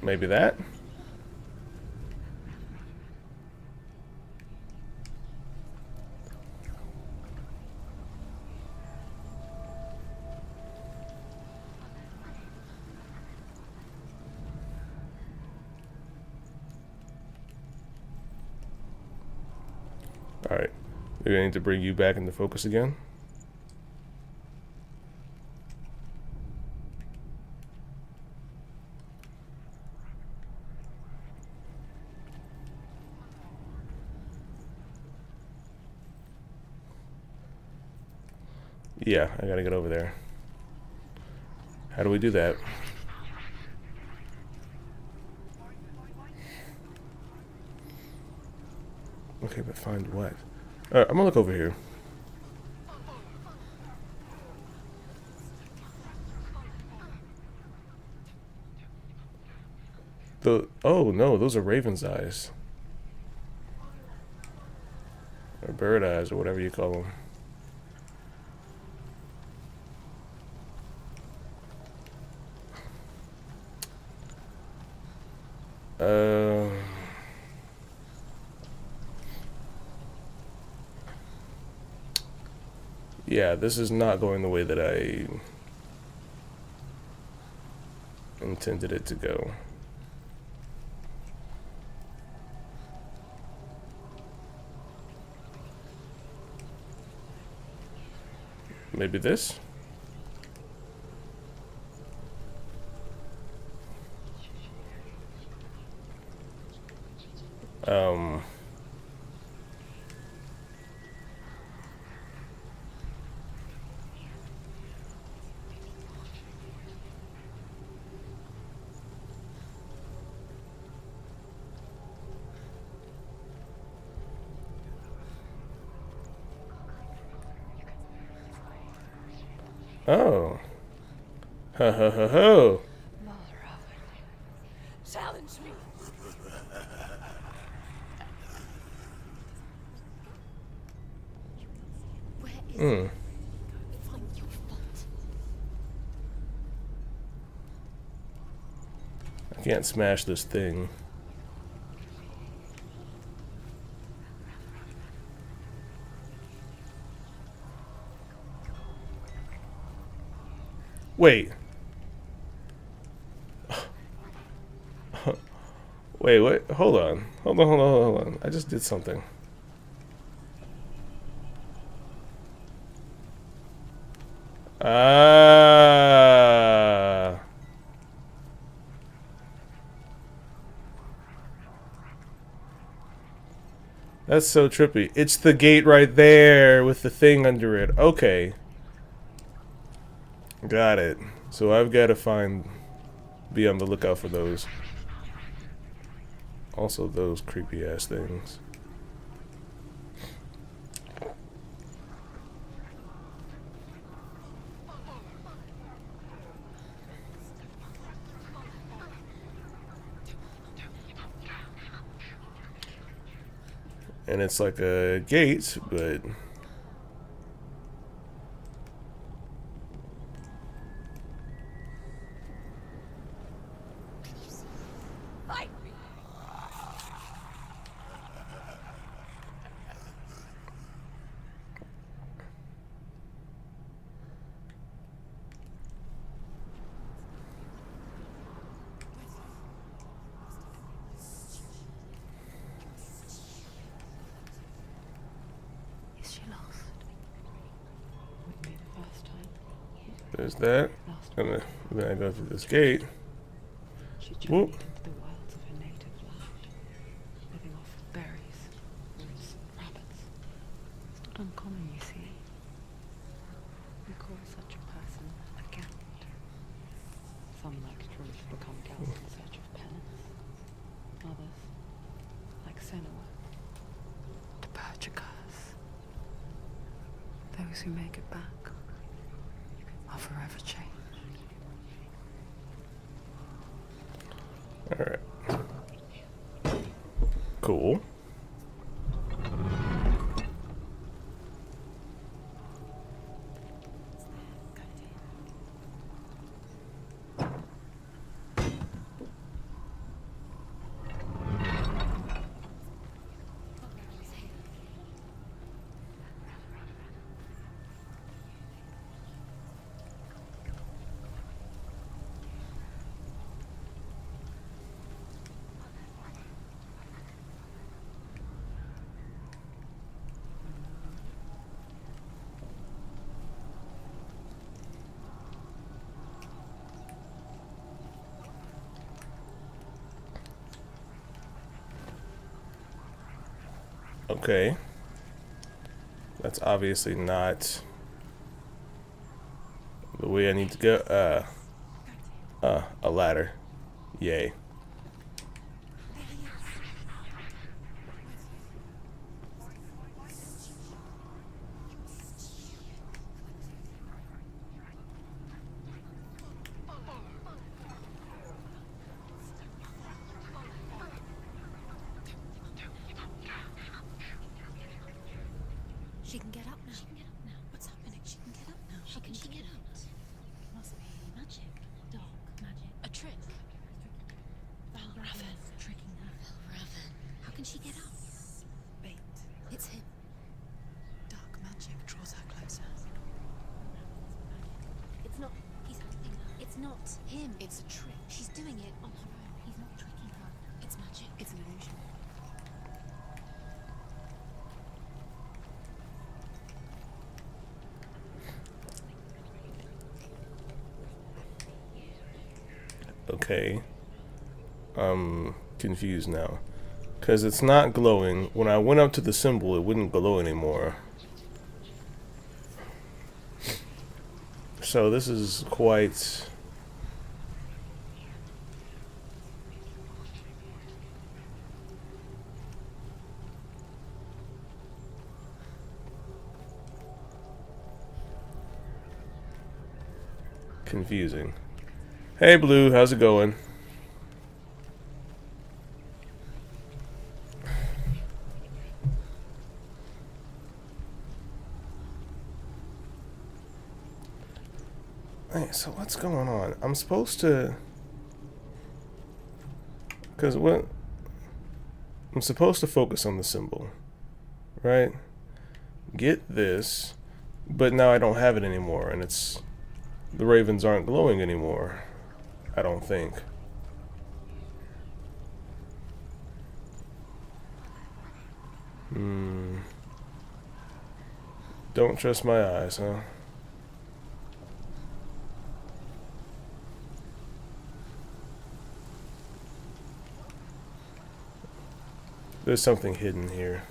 Maybe that? Alright. Maybe I need to bring you back into focus again. Yeah, I gotta get over there. How do we do that? Okay, but find what? Alright, I'm gonna look over here. Oh no, those are raven's eyes. Or bird eyes, or whatever you call them. Yeah, this is not going the way that I intended it to go. Maybe this? Oh. Ha ha ha ho. Challenge me. Where is it? Find your fault. I can't smash this thing. Wait. Wait, what? Hold on. Hold on. I just did something. Ah. That's so trippy. It's the gate right there with the thing under it. Okay. Got it. So I've got to be on the lookout for those. Also those creepy ass things. And it's like a gate, but There's that. Last And then I go through this gate. she Whoop. journeyed into the wilds of her native land, living off berries, roots, rabbits. It's not uncommon, you see. We call such a person a Gelt. Some, like Druth, become Gelt in search of penance. Others, like Senua, to purge a curse. Those who make it back are forever changed. Alright. Cool. Okay. That's obviously not the way I need to go. A ladder. Yay. She can get up now. What's happening? She can get up now. How can she get up? Must be magic. Dark magic. A trick. Valravan tricking her. Valravan. How can she get up? Bait. It's him. Dark magic draws her closer. It's not. He's helping her. It's not him. It's a trick. She's doing it on her own. He's not tricking her. It's magic. It's an illusion. Okay. I'm confused now. Because it's not glowing. When I went up to the symbol, it wouldn't glow anymore. So this is quite... confusing. Hey Blue, how's it going? Hey, so what's going on? I'm supposed to... Because what... I'm supposed to focus on the symbol. Right? Get this. But now I don't have it anymore. And it's... The ravens aren't glowing anymore. I don't think. Don't trust my eyes, huh? There's something hidden here.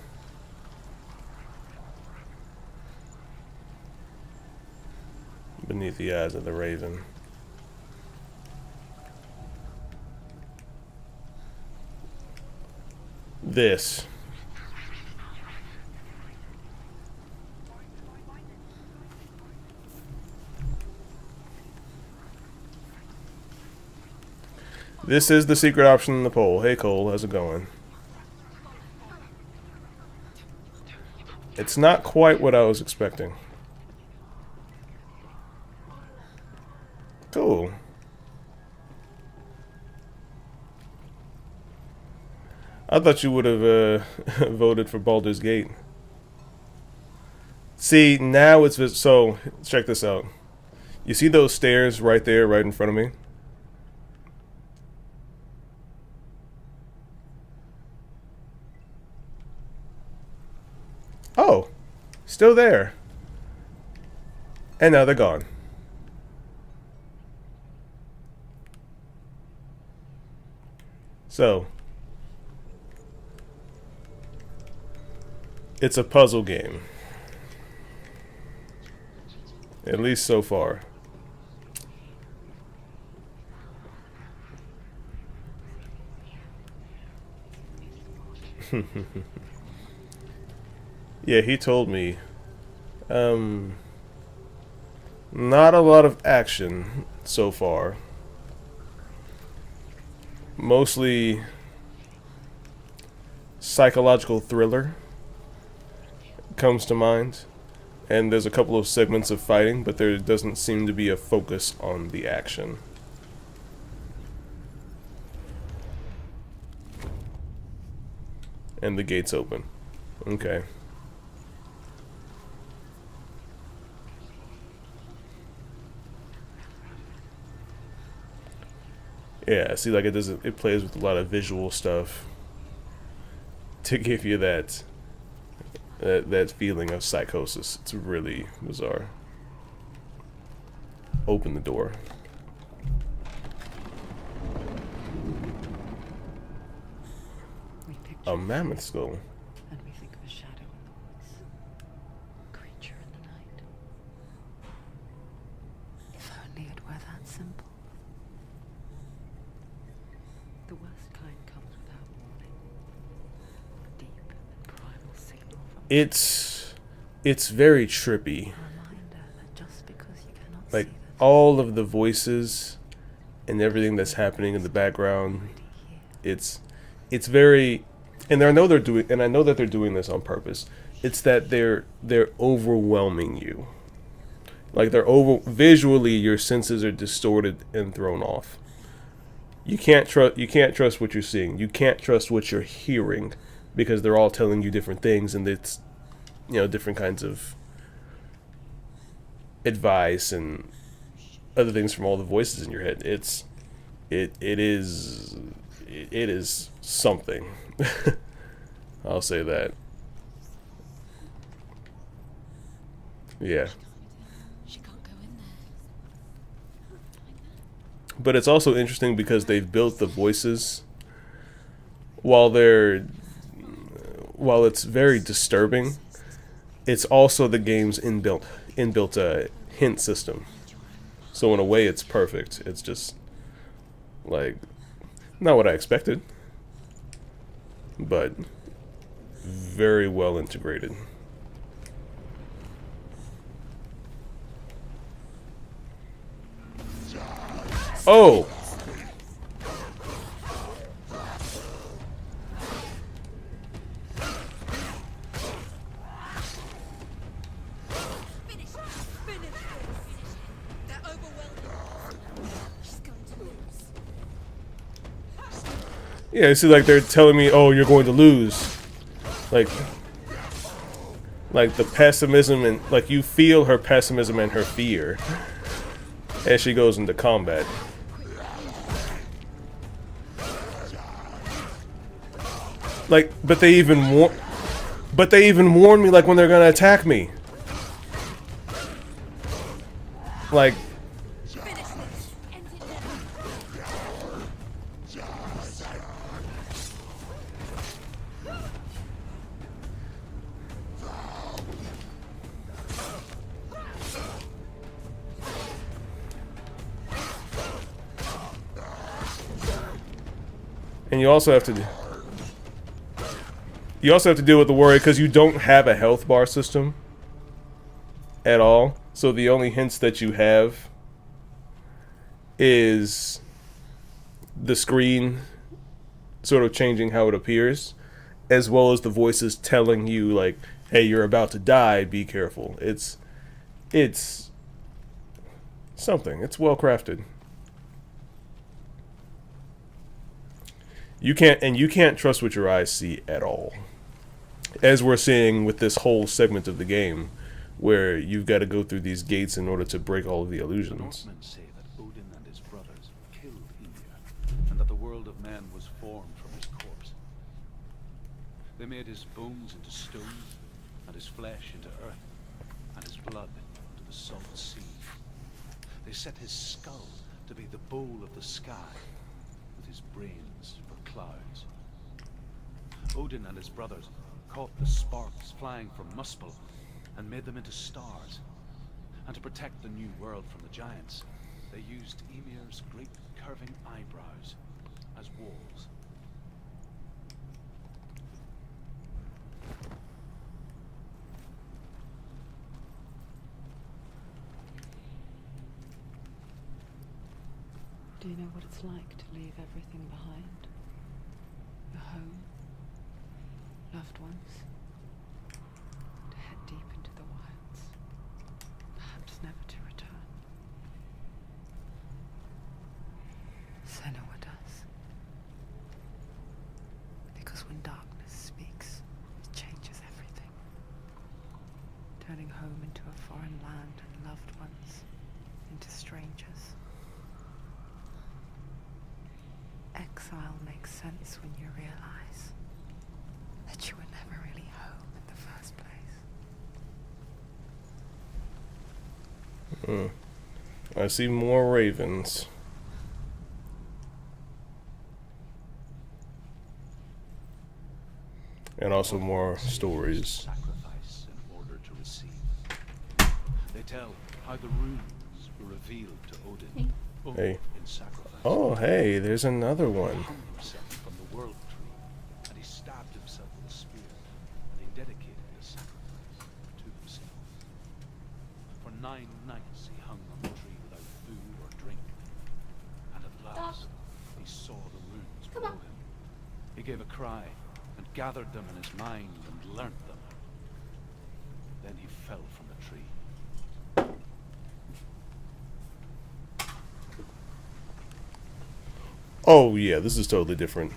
Beneath the eyes of the raven. This. This is the secret option in the poll. Hey Cole, how's it going? It's not quite what I was expecting. Cool. I thought you would have voted for Baldur's Gate. See, now it's... So, check this out. You see those stairs right there, right in front of me? Oh, still there. And now they're gone. So, it's a puzzle game. At least so far. Yeah, he told me. Not a lot of action so far. Mostly psychological thriller comes to mind. And there's a couple of segments of fighting, but there doesn't seem to be a focus on the action. And the gate's open. Okay. Yeah, see, like it plays with a lot of visual stuff to give you that feeling of psychosis. It's really bizarre. Open the door. We picture A mammoth skull. and we think of a shadow in the woods. Creature in the night. If only it were that simple. The worst kind comes without warning. A deep and primal signal from It's very trippy. a reminder that just because you cannot Like see that all of the voices and everything that's happening in the background, here, it's very, and I know that they're doing this on purpose. It's that they're overwhelming you. Like visually, your senses are distorted and thrown off. You can't trust what you're seeing. You can't trust what you're hearing because they're all telling you different things, and it's, you know, different kinds of advice and other things from all the voices in your head. It is something. I'll say that. Yeah. She can't go in there. But it's also interesting because they've built the voices while it's very disturbing, it's also the game's inbuilt hint system. So in a way it's perfect. It's just like not what I expected, but very well integrated. Oh! Finish this! Finish this! They're overwhelming. She's going to lose. Yeah, see, like they're telling me, "Oh, you're going to lose." Like the pessimism, and like you feel her pessimism and her fear as she goes into combat. Like, but they even warn me like when they're gonna attack me. Like, Finish this! End it now. and you also have to deal with the worry because you don't have a health bar system at all. So the only hints that you have is the screen sort of changing how it appears, as well as the voices telling you like, "Hey, you're about to die. Be careful." It's something. It's well crafted. You can't trust what your eyes see at all, as we're seeing with this whole segment of the game, where you've got to go through these gates in order to break all of the illusions. Northmen say that Odin and his brothers killed Ymir, and that the world of men was formed from his corpse. They made his bones into stone, and his flesh into earth, and his blood to the salt sea. They set his skull to be the bowl of the sky, with his brains for clouds. Odin and his brothers caught the sparks flying from Muspel and made them into stars. And to protect the new world from the giants, they used Ymir's great curving eyebrows as walls. Do you know what it's like to leave everything behind? Your home, loved ones, to head deep into the wilds, perhaps never to return. Senua does. Because when darkness speaks, it changes everything, turning home into a foreign land and loved ones into strangers. Exile makes sense when you realize that you were never really home in the first place. I see more ravens. And also more stories. Sacrifice in order to receive. They tell how the runes were revealed to Odin. Hey. In sacrifice. Oh, hey, there's another one. He hung himself from the world tree, and he stabbed himself with a spear, and he dedicated the sacrifice to himself. For 9 nights he hung on the tree without food or drink, and at last he saw the runes below him. He gave a cry, and gathered them in his mind and learnt them. Then he fell from the tree. Oh yeah, this is totally different.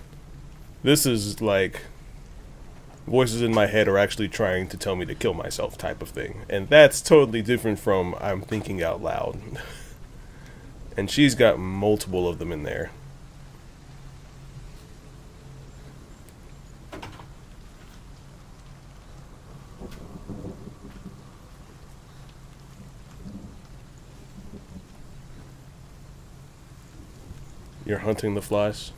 This is like voices in my head are actually trying to tell me to kill myself type of thing. And that's totally different from I'm thinking out loud. And she's got multiple of them in there. You're hunting the flies?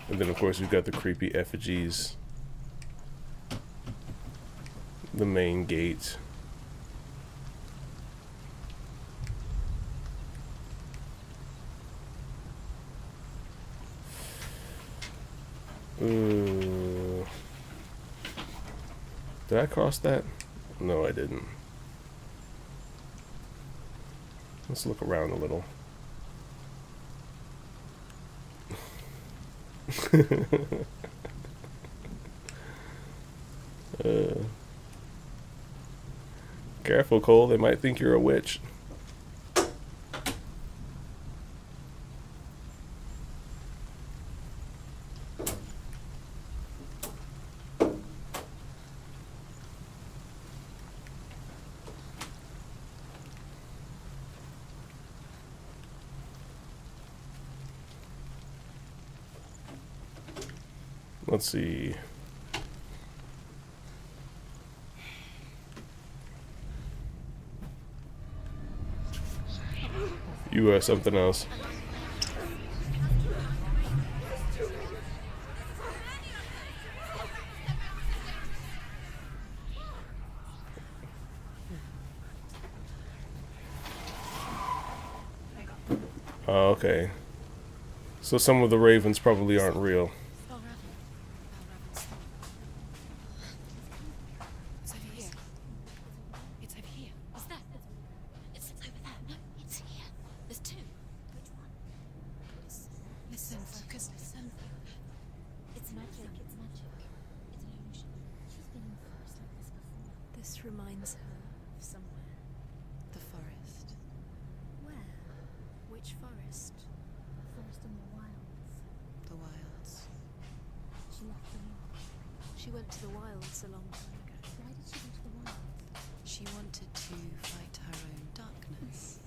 And then of course we've got the creepy effigies. The main gate. Ooh. Did I cross that? No, I didn't. Let's look around a little. Careful, Cole. They might think you're a witch. Let's see. You something else. Oh, okay. So some of the ravens probably aren't real. It's over here. It's over here. What's that? It's over there. No, it's here. There's 2. Which one? Listen, focus, listen. It's magic. It's magic. It's an illusion. She's been in the forest like this before. This reminds her of somewhere. The forest. Where? Which forest? The forest in the wilds. The wilds. She left them all. She went to the wilds a long time ago. Why did she go to the wilds? She wanted to fight her own darkness.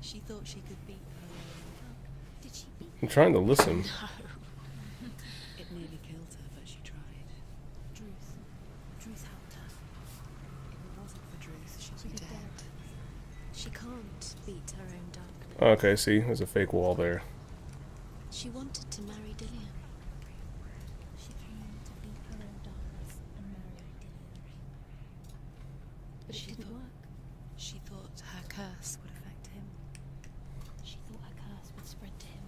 She thought she could beat her own. Did she beat I'm trying to listen. No. She can't beat her own darkness. Okay, see, there's a fake wall there. She wanted to marry Dillian. She came to beat her own darkness and marry Dillian. But it didn't work. She thought her curse would affect him. She thought her curse would spread to him.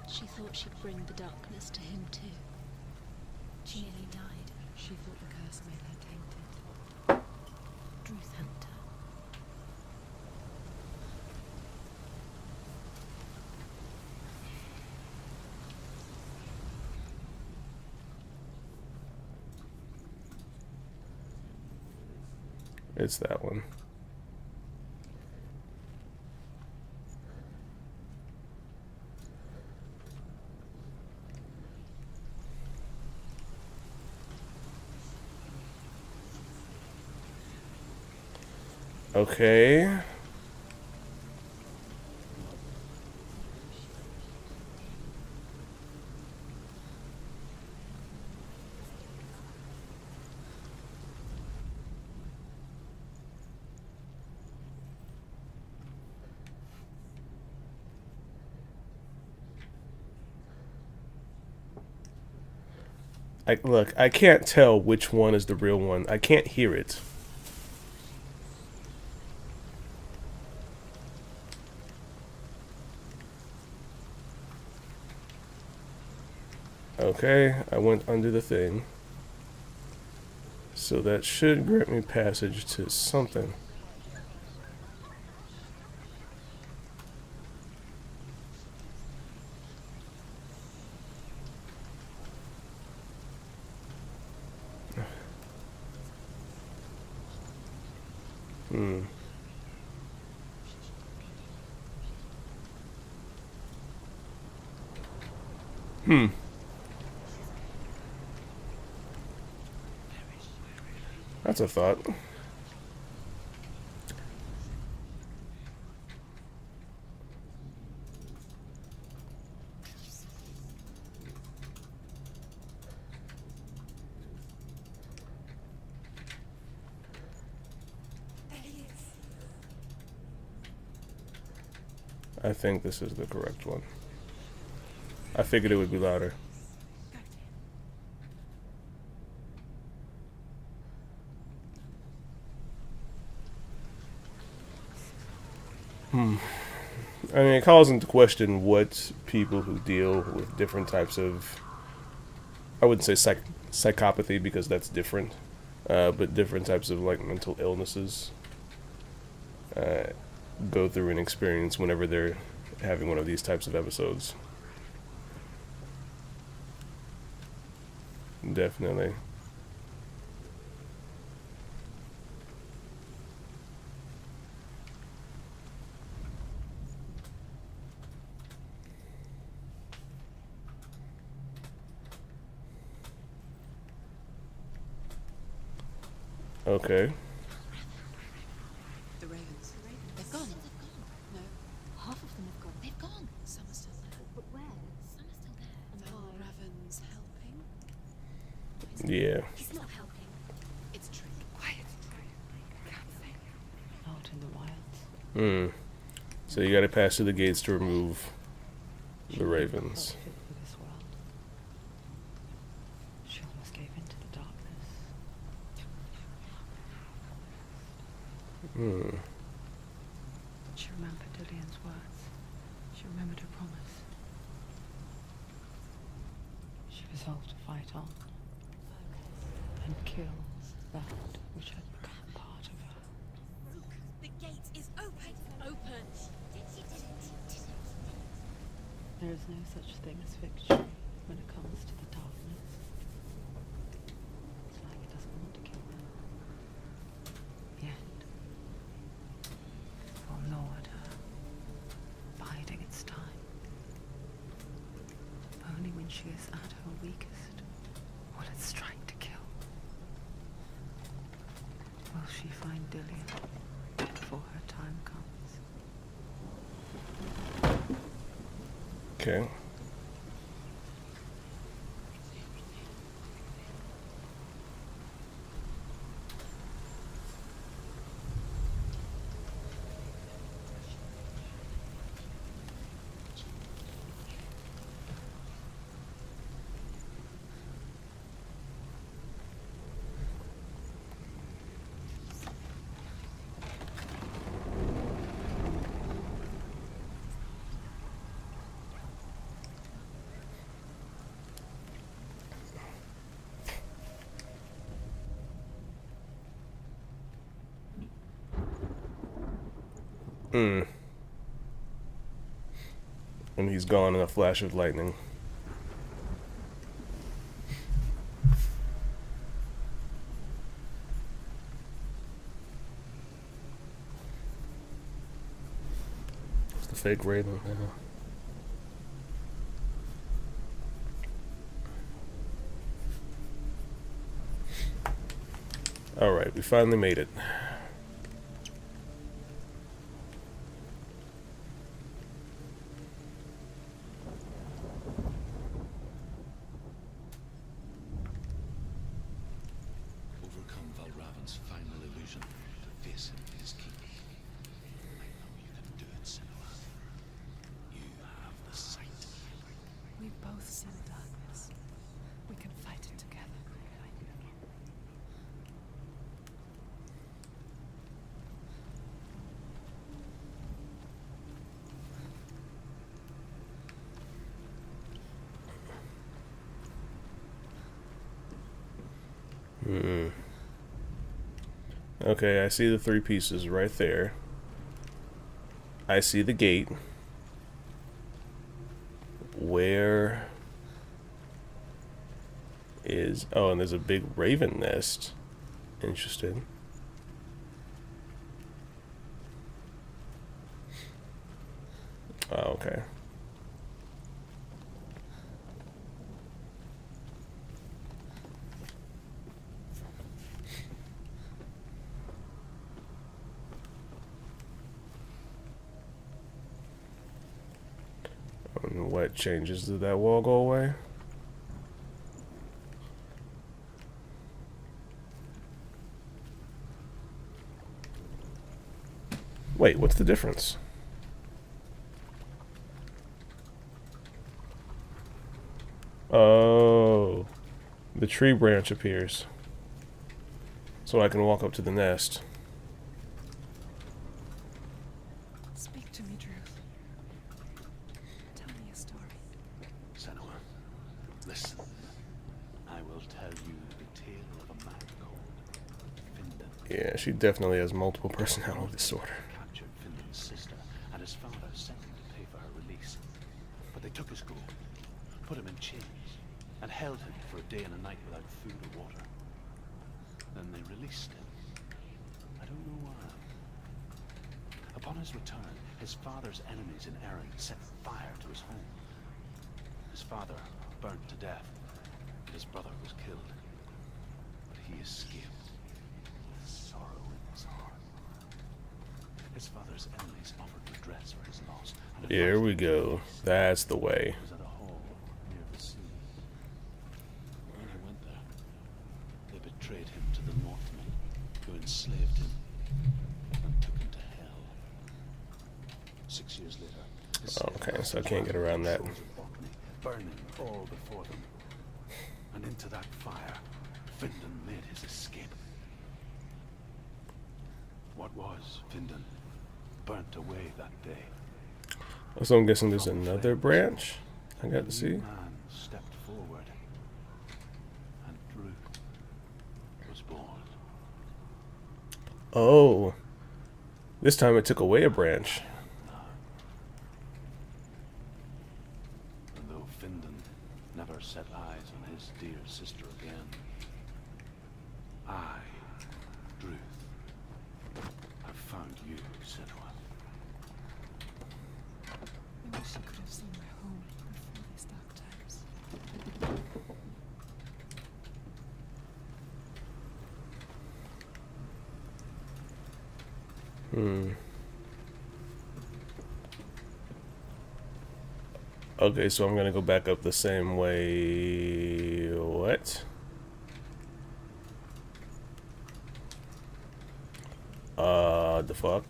She thought she'd bring the darkness to him too. She nearly died. She thought the curse made her tainted. Truth helped her. It's that one. Okay. Look, I can't tell which one is the real one. I can't hear it. Okay, I went under the thing. So that should grant me passage to something. That's a thought. I think this is the correct one. I figured it would be louder. I mean, it calls into question what people who deal with different types of, I wouldn't say psychopathy because that's different, but different types of like mental illnesses go through and experience whenever they're having one of these types of episodes. Definitely. Okay. The ravens. They've gone. No. Half of them have gone. They've gone. Some are still there. But where? Some are still there. And why? Raven's helping? Yeah. He's not helping. It's true. Quiet. Out in the wilds. So you gotta pass through the gates to remove the ravens. Fit for this world. She almost gave in to the darkness. She remembered Dillian's words. She remembered her promise. She resolved to fight on and kill that which had become part of her. Look, the gate is open. Open. There is no such thing as victory when it comes to the darkness. It's like it doesn't want to kill her. Yet, it will gnaw at her, biding its time. Only when she is at her weakest will it strike to kill. Will she find Dillian before her time comes? Okay. And he's gone in a flash of lightning. It's the fake raven. Yeah. Alright, we finally made it. Overcome Valravan's final illusion to face him in his kingdom. I know you can do it, Senua. You have the sight. We both send darkness. We can fight it together. Okay, I see the 3 pieces right there. I see the gate. Where is... Oh, and there's a big raven nest. Interesting. Oh, okay. And what changes? Did that wall go away? Wait, what's the difference? Oh, the tree branch appears. So I can walk up to the nest. Speak to me, Drew. Tell me a story. Senua, listen. I will tell you the tale of a man called Findan. Yeah, she definitely has multiple personality disorder. Captured Findan's sister, and his father sent him to pay for her release. But they took his gold, put him in chains, and held him for a day and a night without food or water. Then they released him. I don't know why. Upon his return, his father's enemies in Erin set fire to his home. His father burnt to death, and his brother was killed. But he escaped with sorrow in his heart. His father's enemies offered redress for his loss. And Here we go. That's the way. was at a hall near the sea. When he went there, they betrayed him to the Northmen, who enslaved him and took him to hell. 6 years later, his Okay, so I can't get around that. shores of Orkney, burning all before them. And into that fire, Findan made his escape. What was Findan burnt away that day. So I'm guessing there's another branch I got to A see. new man stepped forward, and Drew was born. Oh, this time it took away a branch. And though Findan never set eyes on his dear sister again, I, Druth, have found you, Senua. I wish I could have seen my home before these dark times. Okay, so I'm gonna go back up the same way. What? The fuck?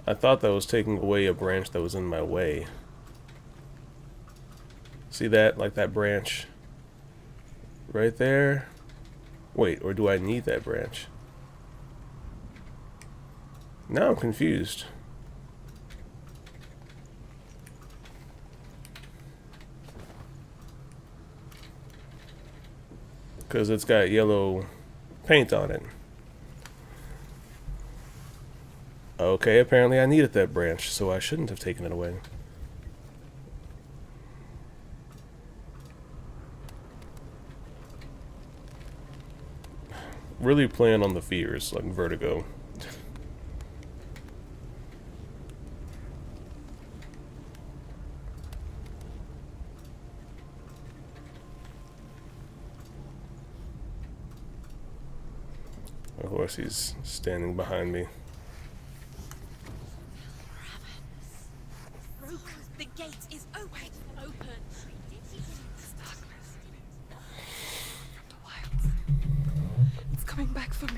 I thought that was taking away a branch that was in my way. See that? Like that branch right there? Wait, or do I need that branch? Now I'm confused. Because it's got yellow paint on it. Okay, apparently I needed that branch, so I shouldn't have taken it away. Really playing on the fears, like vertigo. Of course, he's standing behind me. The gate is open. Open. The wilds. It's coming back for me.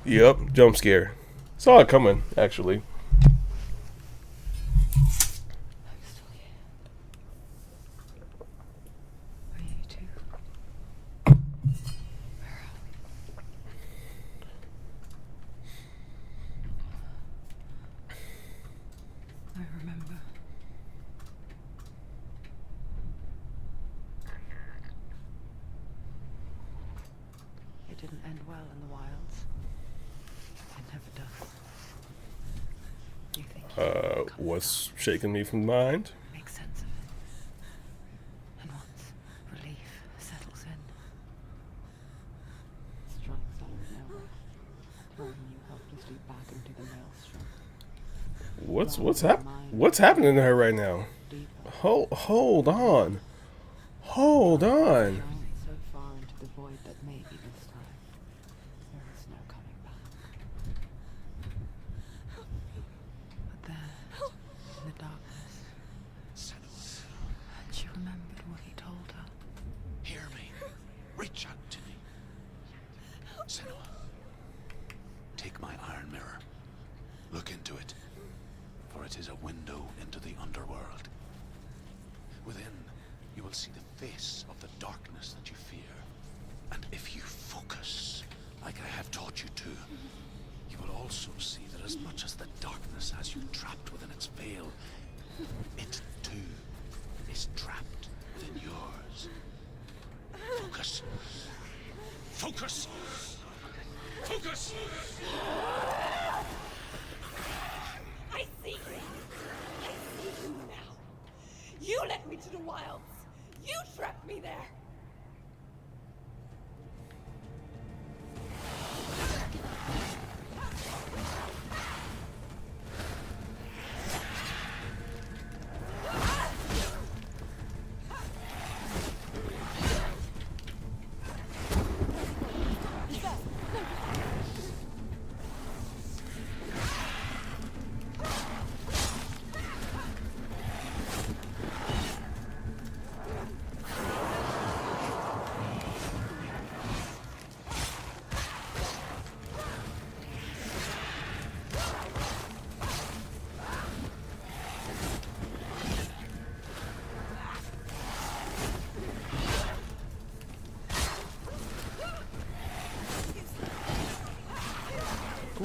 Yep, jump scare. Saw it coming, actually. I'm still here. Are you too? Where are we? I remember. It didn't end well in the wilds. It never does. You think you can come What's shaking me from behind? make sense of it. And once relief settles in, strikes out of nowhere, throwing you helplessly back into the maelstrom. What's happening to her right now? Deeper, Hold on. Hold on. down so far into the void that maybe this time there is no coming back. But there, in the darkness, she remembered what he told her. Hear me. Reach out to me. Senua, take my iron mirror. Look into it, for it is a window into the underworld. Within, you will see the face of the darkness that you fear. And if you focus, like I have taught you to, you will also see that as much as the darkness has you trapped within its veil, it too is trapped within yours. Focus. Focus! Focus! I see you. I see you now. You led me to the wilds. You trapped me there.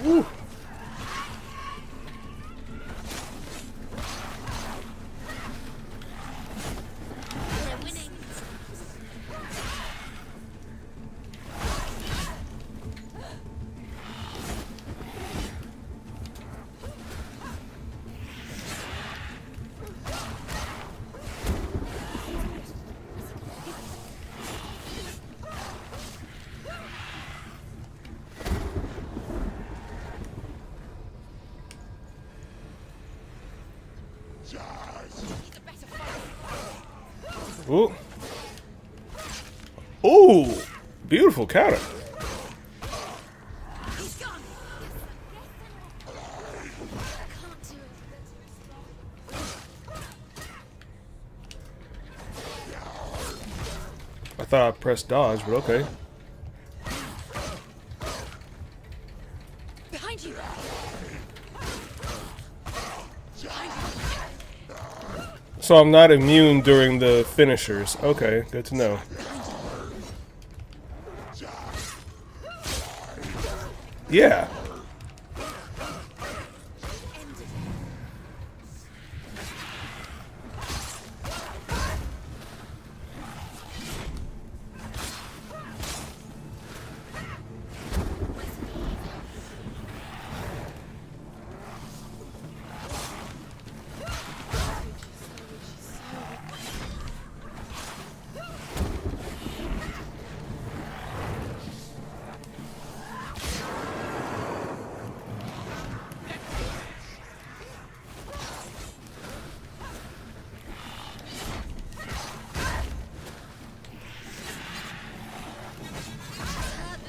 Ooh. We're winning. He's a better fighter. Ooh. Ooh. Beautiful counter. He's gone. Can't do it. I thought I pressed dodge, but okay. Behind you. So I'm not immune during the finishers. Okay, good to know. Yeah.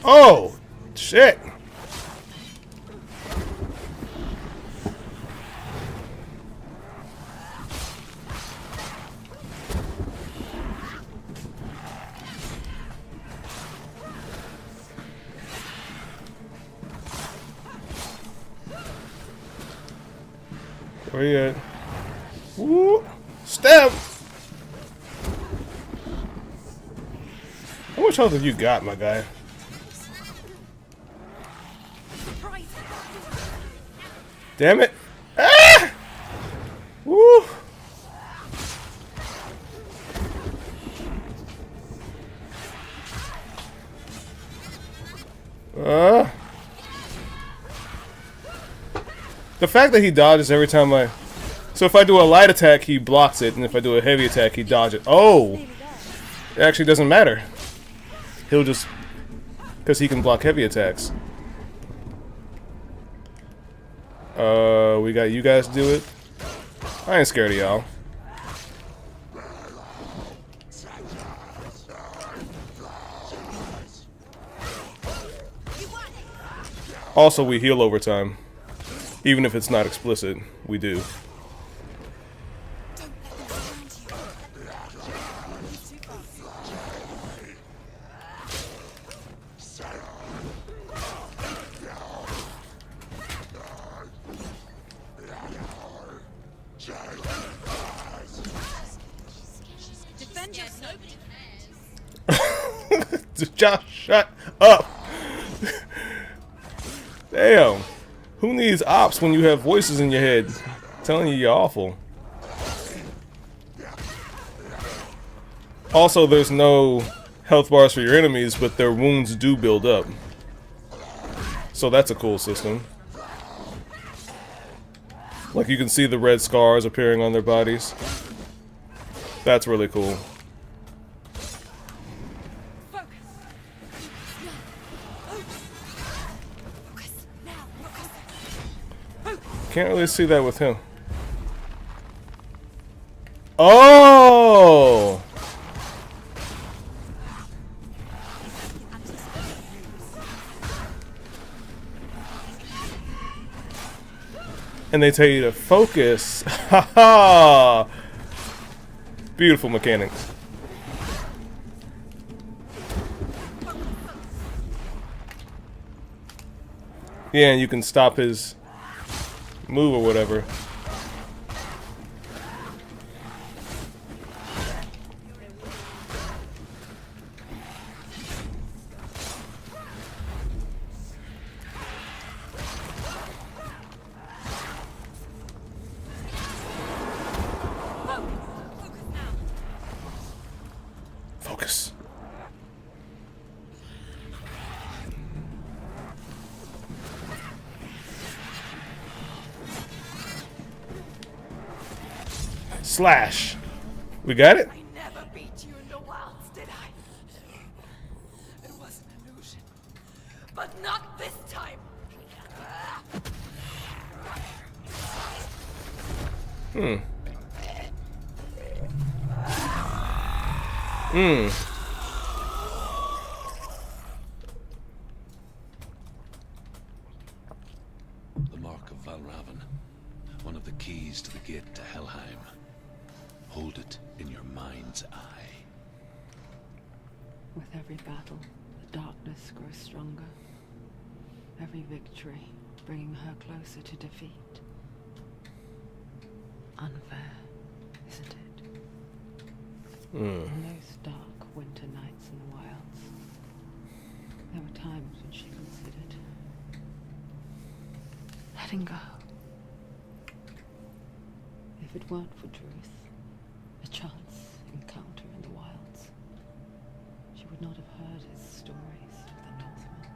Oh, shit. Where you at? Woo! Stab! How much health have you got, my guy? Damn it! Ah! Woo! The fact that he dodges every time I... So if I do a light attack, he blocks it, and if I do a heavy attack, he dodges it. Oh! It actually doesn't matter. He'll just... Because he can block heavy attacks. We got you guys do it. I ain't scared of y'all. Also, we heal over time. Even if it's not explicit, we do. Defend yourself. Josh, shut up! Damn. Who needs ops when you have voices in your head telling you you're awful? Also, there's no health bars for your enemies, but their wounds do build up. So that's a cool system. Like, you can see the red scars appearing on their bodies. That's really cool. Can't really see that with him. Oh! And they tell you to focus. Ha ha! Beautiful mechanics. Yeah, and you can stop his move or whatever. Focus. Slash. We got it? I never beat you in the wilds, did I? It was an illusion. But not this time. The Mark of Valravan. One of the keys to the gate to Helheim. Hold it in your mind's eye. With every battle, the darkness grows stronger. Every victory bringing her closer to defeat. Unfair, isn't it? In those dark winter nights in the wilds, there were times when she considered letting go. If it weren't for Druth, a chance encounter in the wilds, she would not have heard his stories of the Northmen.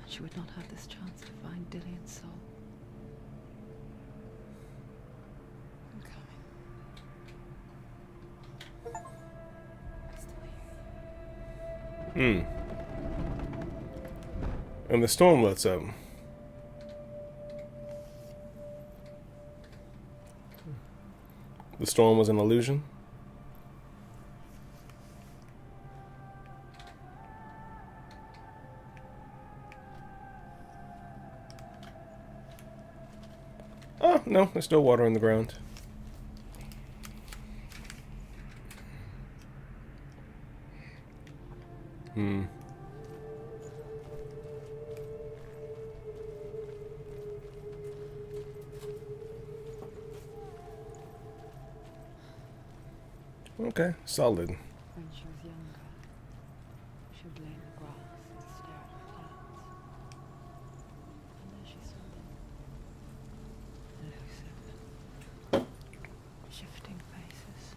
And she would not have this chance to find Dillion's soul. I'm coming. I'm still here. And the storm lets up. The storm was an illusion. no, there's still water on the ground. Okay, solid. When she was younger, she would lay in the grass and stare at the clouds. And there she saw them. Elusive, shifting faces.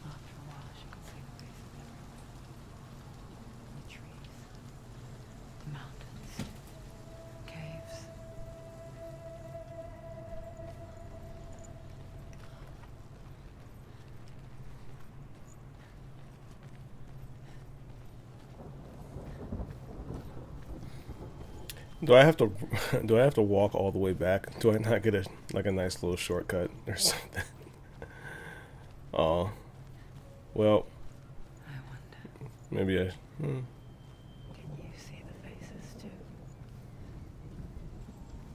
After a while, she could see the faces everywhere. The trees, the mountains, caves. Do I have to do I have to walk all the way back? Do I not get a nice little shortcut or something? Oh, well, I wonder, maybe I. can you see the faces too?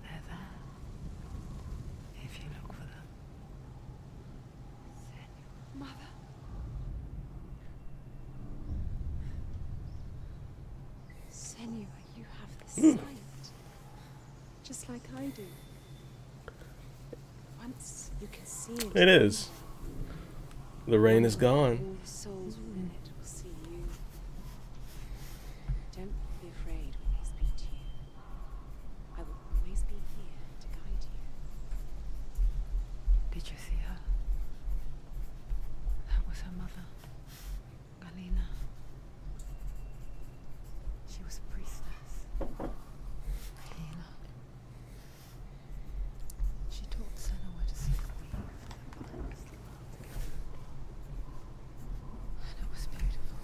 They're there, if you look for them. Mother. Senua, you have the sight. Just like I do. Once you can see it. It is. The rain is gone. All the souls within it will see you. Don't be afraid when they speak to you. I will always be here to guide you. Did you see her? That was her mother, Galina. She was a priestess, a healer. She taught Senua to see the weave that binds the world together. And it was beautiful.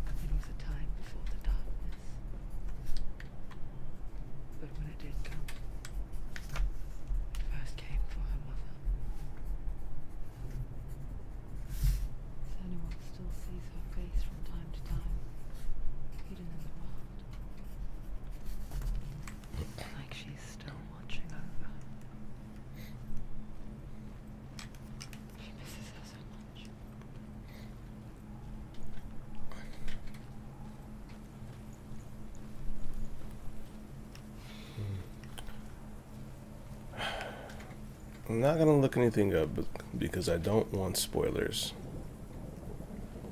It was a time before the darkness. But when it did come, it first came for her mother. Senua still sees her face from time to time, hidden in the world. Like she's still watching over. She misses her so much. I'm not gonna look anything up because I don't want spoilers.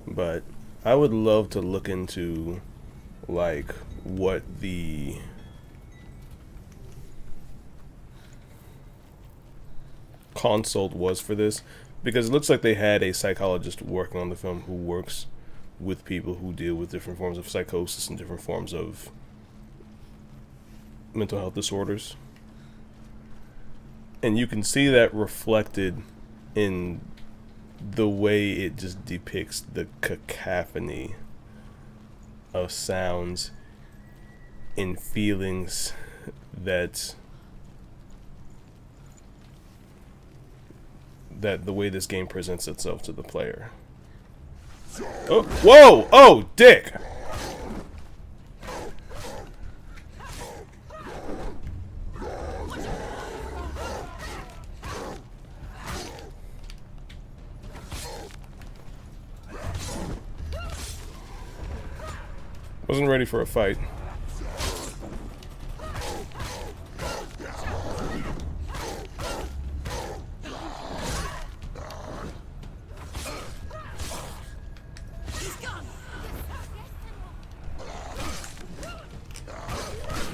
But I would love to look into like what the consult was for this, because it looks like they had a psychologist working on the film who works with people who deal with different forms of psychosis and different forms of mental health disorders. And you can see that reflected in the way it just depicts the cacophony of sounds and feelings that the way this game presents itself to the player. Oh, whoa! Oh, dick! Wasn't ready for a fight.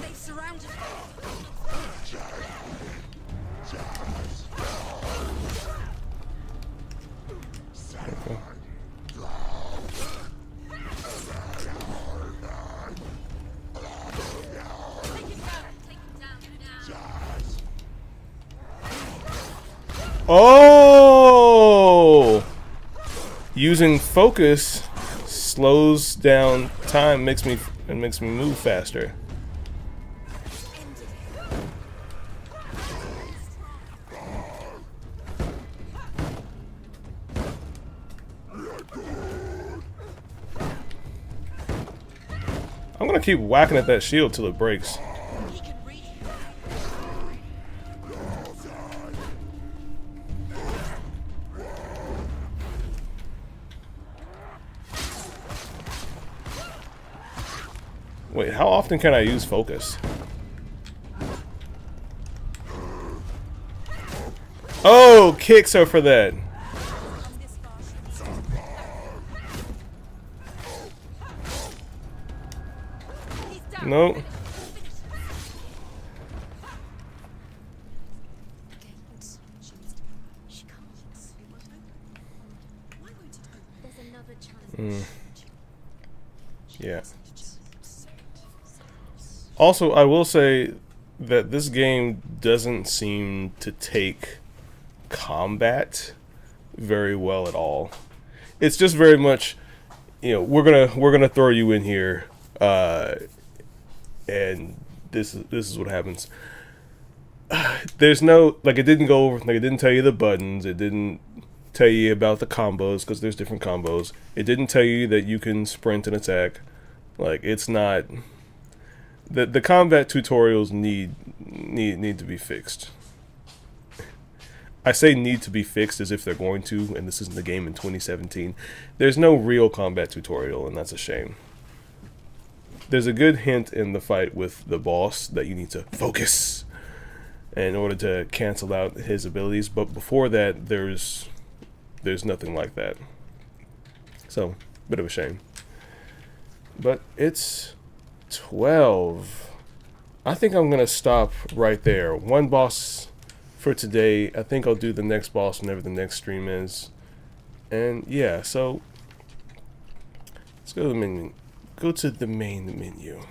They surrounded Oh! Using focus slows down time, makes me move faster. I'm gonna keep whacking at that shield till it breaks. He can Wait, how often can I use focus? Oh, kicks are for that. Nope. Gates. She can't. Why won't it open? There's another challenge. Yeah. Also, I will say that this game doesn't seem to take combat very well at all. It's just very much, you know, we're gonna throw you in here, and this is what happens. There's no, like, it didn't go over, like, it didn't tell you the buttons, it didn't tell you about the combos, because there's different combos. It didn't tell you that you can sprint and attack. Like, it's not, the combat tutorials need to be fixed. I say need to be fixed as if they're going to, and this isn't the game in 2017. There's no real combat tutorial, and that's a shame. There's a good hint in the fight with the boss that you need to focus in order to cancel out his abilities, but before that, there's nothing like that. So, bit of a shame. But it's 12. I think I'm gonna stop right there. One boss for today. I think I'll do the next boss whenever the next stream is. And yeah, so let's go to the menu. Go to the main menu.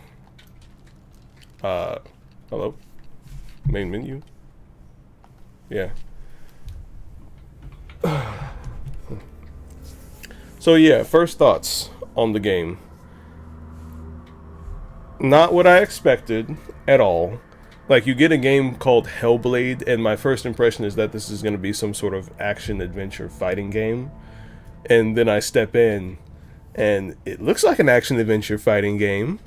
Hello? Main menu? Yeah. So yeah, first thoughts on the game. Not what I expected at all. Like, you get a game called Hellblade, and my first impression is that this is going to be some sort of action-adventure fighting game. And then I step in, and it looks like an action-adventure fighting game,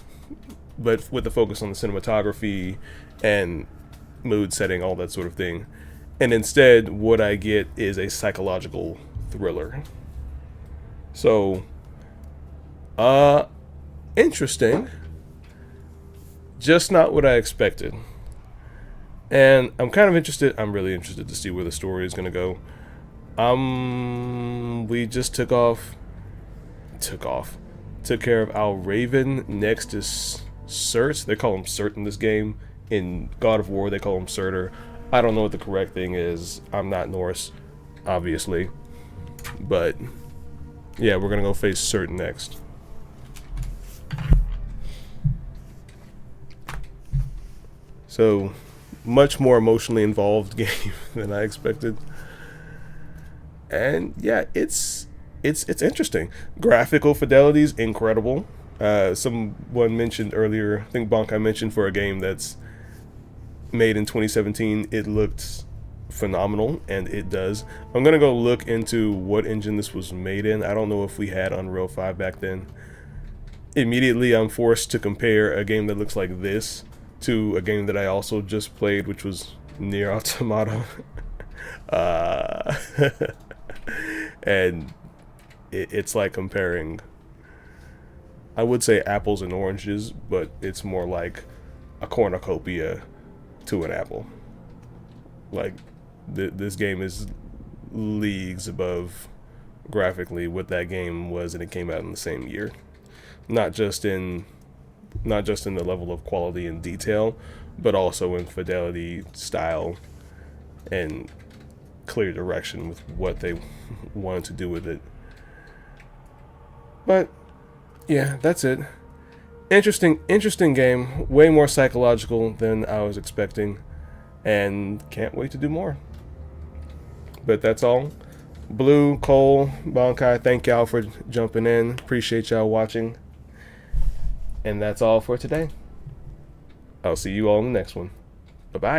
but with the focus on the cinematography and mood setting, all that sort of thing. And instead, what I get is a psychological thriller. So, interesting. Just not what I expected. And I'm kind of interested, I'm really interested to see where the story is going to go. We just took care of our Raven. Next is Cert. They call him Cert in this game. In God of War, they call him Surtur. I don't know what the correct thing is. I'm not Norse, obviously. But, yeah, we're going to go face Cert next. So, much more emotionally involved game than I expected. And yeah, it's interesting. Graphical fidelity is incredible. Someone mentioned earlier, I think Bonkai mentioned, for a game that's made in 2017, it looked phenomenal, and it does. I'm gonna go look into what engine this was made in. I don't know if we had Unreal 5 back then. Immediately I'm forced to compare a game that looks like this to a game that I also just played, which was Nier Automata. And it's like comparing, I would say, apples and oranges, but it's more like a cornucopia to an apple. Like, this game is leagues above graphically what that game was, and it came out in the same year. Not just in the level of quality and detail, but also in fidelity, style, and clear direction with what they wanted to do with it. But yeah, that's it. Interesting game. Way more psychological than I was expecting, and can't wait to do more. But that's all. Blue, Cole, Bonkai, thank y'all for jumping in. Appreciate y'all watching. And that's all for today. I'll see you all in the next one. Bye-bye.